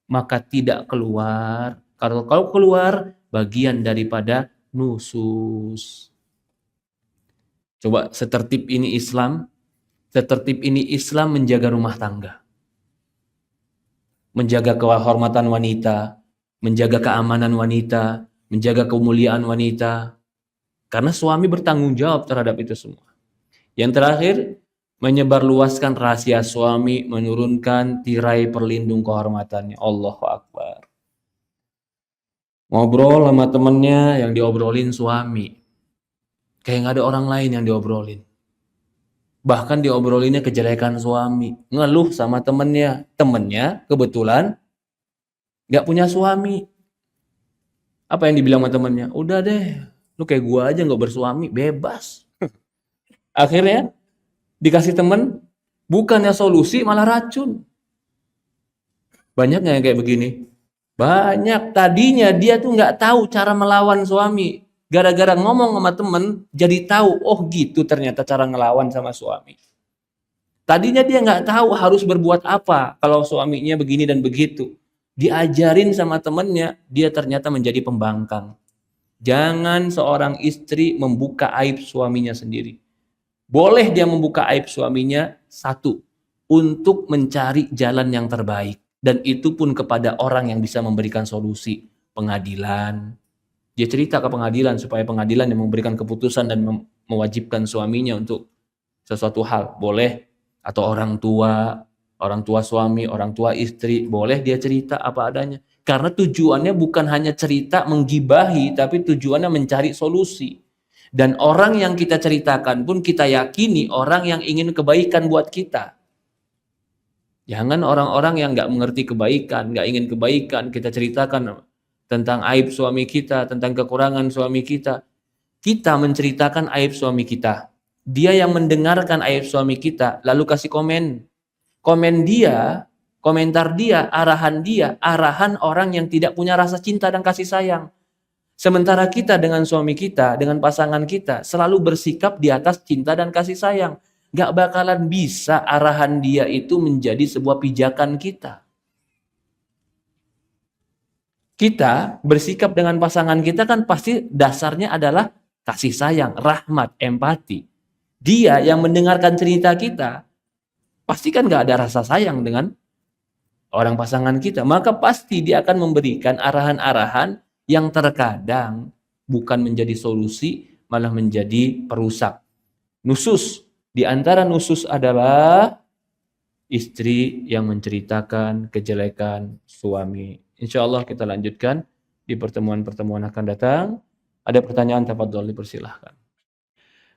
maka tidak keluar. Kalau kau keluar, bagian daripada nusus. Coba setertib ini Islam. Setertib ini Islam menjaga rumah tangga. Menjaga kehormatan wanita. Menjaga keamanan wanita. Menjaga kemuliaan wanita. Karena suami bertanggung jawab terhadap itu semua. Yang terakhir, menyebarluaskan rahasia suami, menurunkan tirai perlindung kehormatannya. Allahu Akbar. Ngobrol sama temennya yang diobrolin suami. Kayak nggak ada orang lain yang diobrolin. Bahkan diobrolinnya kejelekan suami. Ngeluh sama temennya. Temennya kebetulan nggak punya suami. Apa yang dibilang sama temennya? Udah deh, lu kayak gua aja nggak bersuami, bebas. Akhirnya dikasih temen, bukannya solusi malah racun. Banyak nggak yang kayak begini? Banyak. Tadinya dia tuh nggak tahu cara melawan suami. Gara-gara ngomong sama temen, jadi tahu, oh gitu ternyata cara ngelawan sama suami. Tadinya dia nggak tahu harus berbuat apa kalau suaminya begini dan begitu. Diajarin sama temennya, dia ternyata menjadi pembangkang. Jangan seorang istri membuka aib suaminya sendiri. Boleh dia membuka aib suaminya, satu, untuk mencari jalan yang terbaik. Dan itu pun kepada orang yang bisa memberikan solusi. Pengadilan. Dia cerita ke pengadilan supaya pengadilan yang memberikan keputusan dan mewajibkan suaminya untuk sesuatu hal. Boleh. Atau orang tua suami, orang tua istri, boleh dia cerita apa adanya. Karena tujuannya bukan hanya cerita menggibahi, tapi tujuannya mencari solusi. Dan orang yang kita ceritakan pun kita yakini orang yang ingin kebaikan buat kita. Jangan orang-orang yang nggak mengerti kebaikan, nggak ingin kebaikan, kita ceritakan tentang aib suami kita, tentang kekurangan suami kita. Kita menceritakan aib suami kita. Dia yang mendengarkan aib suami kita, lalu kasih komen. Komentar dia, arahan orang yang tidak punya rasa cinta dan kasih sayang. Sementara kita dengan suami kita, dengan pasangan kita, selalu bersikap di atas cinta dan kasih sayang. Gak bakalan bisa arahan dia itu menjadi sebuah pijakan kita. Kita bersikap dengan pasangan kita kan pasti dasarnya adalah kasih sayang, rahmat, empati. Dia yang mendengarkan cerita kita, pasti kan gak ada rasa sayang dengan orang pasangan kita. Maka pasti dia akan memberikan arahan-arahan yang terkadang bukan menjadi solusi, malah menjadi perusak. Nusus. Di antara nusus adalah istri yang menceritakan kejelekan suami Insya Allah kita lanjutkan di pertemuan-pertemuan akan datang. Ada pertanyaan, tafadhol, dipersilahkan.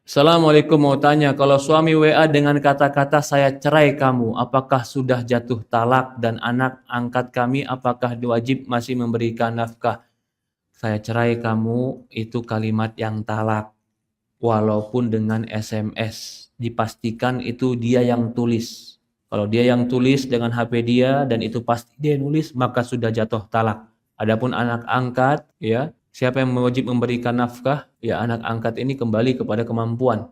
Assalamualaikum, mau tanya, kalau suami WA dengan kata-kata saya cerai kamu, apakah sudah jatuh talak, dan anak angkat kami apakah wajib masih memberikan nafkah? Saya cerai kamu itu kalimat yang talak, walaupun dengan SMS. Dipastikan itu dia yang tulis. Kalau dia yang tulis dengan HP dia dan itu pasti dia nulis, maka sudah jatuh talak. Adapun anak angkat, ya, siapa yang wajib memberikan nafkah? Ya, anak angkat ini kembali kepada kemampuan.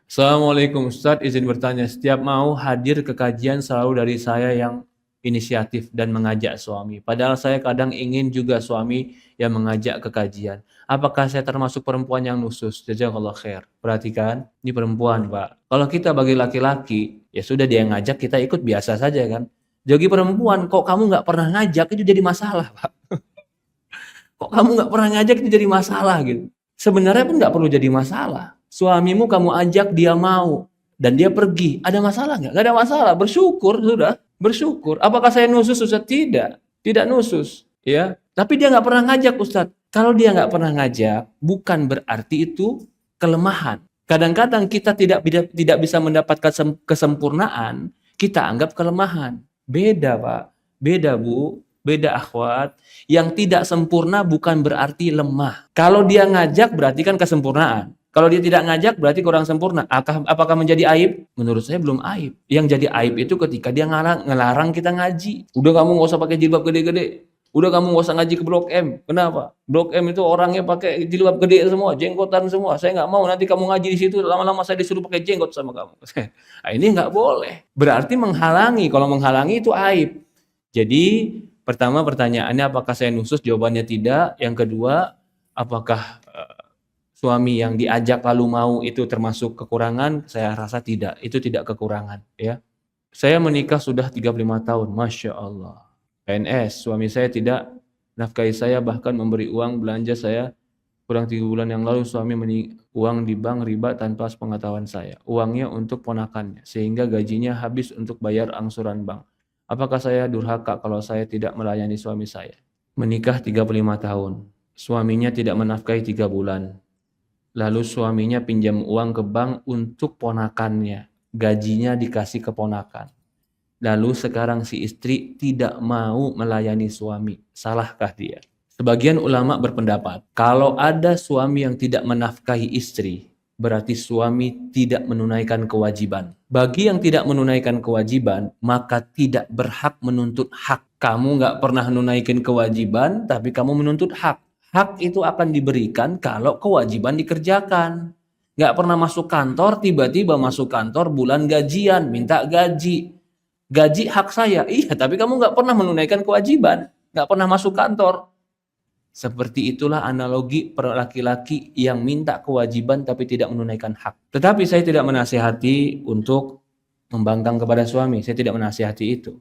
Assalamualaikum Ustaz, izin bertanya, setiap mau hadir ke kajian selalu dari saya yang inisiatif dan mengajak suami. Padahal saya kadang ingin juga suami yang mengajak ke kajian. Apakah saya termasuk perempuan yang nusus? Jazakallah khair. Perhatikan, ini perempuan, Pak. Kalau kita bagi laki-laki, ya sudah dia ngajak, kita ikut biasa saja kan. Jadi perempuan, kok kamu nggak pernah ngajak, itu jadi masalah, Pak. Kok kamu nggak pernah ngajak, itu jadi masalah gitu. Sebenarnya pun nggak perlu jadi masalah. Suamimu kamu ajak, dia mau. Dan dia pergi. Ada masalah nggak? Nggak ada masalah. Bersyukur, sudah. Bersyukur. Apakah saya nusus, Ustaz? Tidak. Tidak nusus. Ya. Tapi dia nggak pernah ngajak, Ustaz. Kalau dia nggak pernah ngajak, bukan berarti itu kelemahan. Kadang-kadang kita tidak bisa mendapatkan kesempurnaan, kita anggap kelemahan. Beda, Pak. Beda, Bu. Beda, akhwat. Yang tidak sempurna bukan berarti lemah. Kalau dia ngajak berarti kan kesempurnaan. Kalau dia tidak ngajak berarti kurang sempurna. Apakah menjadi aib? Menurut saya belum aib. Yang jadi aib itu ketika dia ngelarang kita ngaji. Udah kamu nggak usah pakai jilbab gede-gede. Udah kamu nggak usah ngaji ke Blok M. Kenapa? Blok M itu orangnya pakai jilbab gede semua, jenggotan semua. Saya nggak mau nanti kamu ngaji di situ, lama-lama saya disuruh pakai jenggot sama kamu. Nah, ini nggak boleh. Berarti menghalangi. Kalau menghalangi itu aib. Jadi pertama pertanyaannya apakah saya nusus? Jawabannya tidak. Yang kedua, apakah suami yang diajak lalu mau itu termasuk kekurangan? Saya rasa tidak. Itu tidak kekurangan. Ya. Saya menikah sudah 35 tahun. Masya Allah. PNS. Suami saya tidak nafkahi saya, bahkan memberi uang belanja saya. Kurang 3 bulan yang lalu suami uang di bank riba tanpa sepengetahuan saya. Uangnya untuk ponakannya. Sehingga gajinya habis untuk bayar angsuran bank. Apakah saya durhaka kalau saya tidak melayani suami saya? Menikah 35 tahun. Suaminya tidak menafkahi 3 bulan. Lalu suaminya pinjam uang ke bank untuk ponakannya. Gajinya dikasih ke ponakan. Lalu sekarang si istri tidak mau melayani suami. Salahkah dia? Sebagian ulama berpendapat, kalau ada suami yang tidak menafkahi istri, berarti suami tidak menunaikan kewajiban. Bagi yang tidak menunaikan kewajiban, maka tidak berhak menuntut hak. Kamu nggak pernah menunaikan kewajiban, tapi kamu menuntut hak. Hak itu akan diberikan kalau kewajiban dikerjakan. Nggak pernah masuk kantor, tiba-tiba masuk kantor bulan gajian, minta gaji. Gaji hak saya, iya, tapi kamu nggak pernah menunaikan kewajiban, nggak pernah masuk kantor. Seperti itulah analogi per laki-laki yang minta kewajiban tapi tidak menunaikan hak. Tetapi saya tidak menasihati untuk membangkang kepada suami, saya tidak menasihati itu.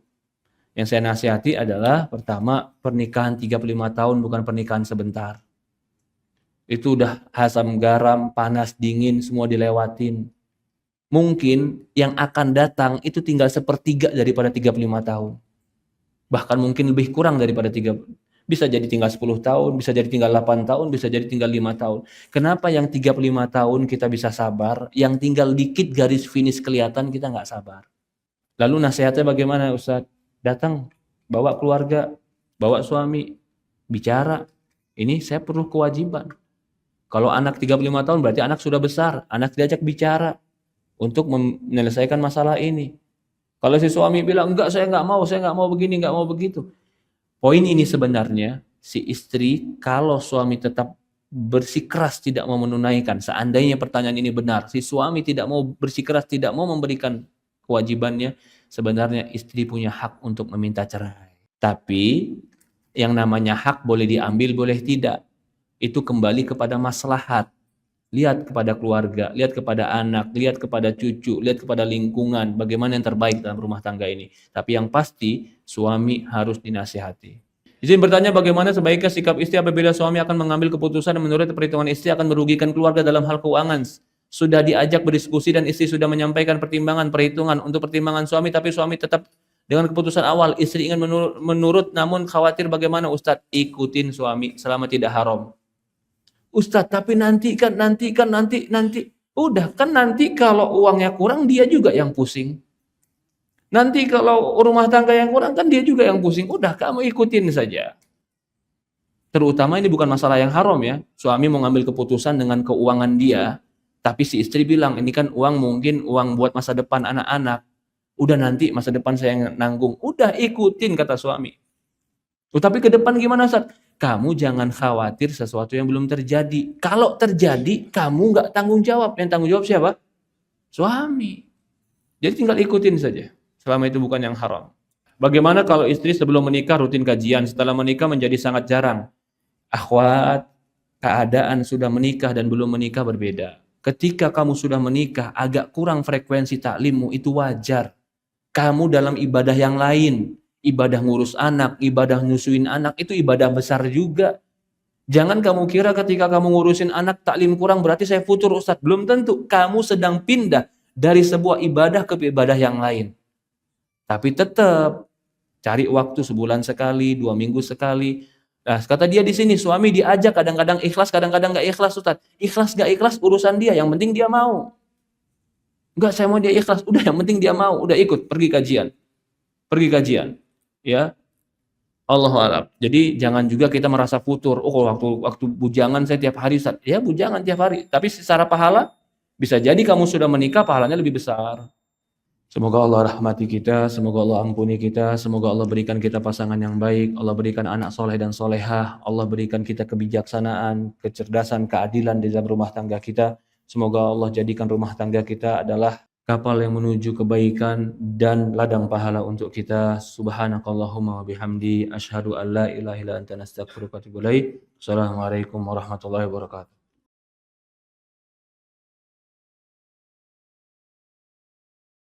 Yang saya nasihati adalah pertama, pernikahan 35 tahun bukan pernikahan sebentar. Itu udah asam garam, panas, dingin, semua dilewatin. Mungkin yang akan datang itu tinggal 1/3 daripada 35 tahun. Bahkan mungkin lebih kurang daripada 3. Bisa jadi tinggal 10 tahun, bisa jadi tinggal 8 tahun, bisa jadi tinggal 5 tahun. Kenapa yang 35 tahun kita bisa sabar, yang tinggal dikit garis finish kelihatan kita nggak sabar? Lalu nasihatnya bagaimana, Ustaz? Datang, bawa keluarga, bawa suami, bicara. Ini saya perlu kewajiban. Kalau anak 35 tahun berarti anak sudah besar, anak diajak bicara untuk menyelesaikan masalah ini. Kalau si suami bilang, enggak, saya nggak mau begini, nggak mau begitu. Poin ini sebenarnya, si istri kalau suami tetap bersikeras tidak mau menunaikan, seandainya pertanyaan ini benar, si suami tidak mau bersikeras, tidak mau memberikan kewajibannya, sebenarnya istri punya hak untuk meminta cerai. Tapi yang namanya hak boleh diambil, boleh tidak. Itu kembali kepada maslahat. Lihat kepada keluarga, lihat kepada anak, lihat kepada cucu, lihat kepada lingkungan, bagaimana yang terbaik dalam rumah tangga ini. Tapi yang pasti, suami harus dinasihati. Izin bertanya, bagaimana sebaiknya sikap istri apabila suami akan mengambil keputusan yang menurut perhitungan istri akan merugikan keluarga dalam hal keuangan? Sudah diajak berdiskusi dan istri sudah menyampaikan pertimbangan, perhitungan untuk pertimbangan suami, tapi suami tetap Dengan keputusan awal, istri ingin menurut namun khawatir bagaimana Ustadz? Ikutin suami selama tidak haram. Ustadz, tapi nanti. Udah, kan nanti kalau uangnya kurang, dia juga yang pusing. Nanti kalau rumah tangga yang kurang, kan dia juga yang pusing. Udah, kamu ikutin saja. Terutama ini bukan masalah yang haram ya. Suami mau ngambil keputusan dengan keuangan dia, tapi si istri bilang, ini kan uang mungkin uang buat masa depan anak-anak. Udah nanti masa depan saya yang nanggung. Udah ikutin kata suami. Tapi ke depan gimana Ustaz? Kamu jangan khawatir sesuatu yang belum terjadi. Kalau terjadi, kamu nggak tanggung jawab. Yang tanggung jawab siapa? Suami. Jadi tinggal ikutin saja. Selama itu bukan yang haram. Bagaimana kalau istri sebelum menikah rutin kajian, setelah menikah menjadi sangat jarang? Akhwat, keadaan sudah menikah dan belum menikah berbeda. Ketika kamu sudah menikah, agak kurang frekuensi taklimmu, itu wajar. Kamu dalam ibadah yang lain, ibadah ngurus anak, ibadah nyusuin anak, itu ibadah besar juga. Jangan kamu kira ketika kamu ngurusin anak taklim kurang berarti saya futur Ustadz. Belum tentu. Kamu sedang pindah dari sebuah ibadah ke ibadah yang lain. Tapi tetap cari waktu sebulan sekali, 2 minggu sekali. Nah, kata dia di sini, suami diajak kadang-kadang ikhlas, kadang-kadang nggak ikhlas Ustadz. Ikhlas nggak ikhlas urusan dia, yang penting dia mau. Enggak, saya mau dia ikhlas. Udah, yang penting dia mau. Udah ikut, pergi kajian. Pergi kajian. Ya. Allahu a'lam. Jadi jangan juga kita merasa futur. Oh, waktu bujangan saya tiap hari Ustaz. Ya, bujangan tiap hari. Tapi secara pahala bisa jadi kamu sudah menikah pahalanya lebih besar. Semoga Allah rahmati kita, semoga Allah ampuni kita, semoga Allah berikan kita pasangan yang baik, Allah berikan anak soleh dan solehah, Allah berikan kita kebijaksanaan, kecerdasan, keadilan di dalam rumah tangga kita. Semoga Allah jadikan rumah tangga kita adalah kapal yang menuju kebaikan dan ladang pahala untuk kita. Subhanakallahumma wa bihamdi asyhadu an la ilaha illa anta nastaghfiruka wa atubu ilaik. Assalamualaikum warahmatullahi wabarakatuh.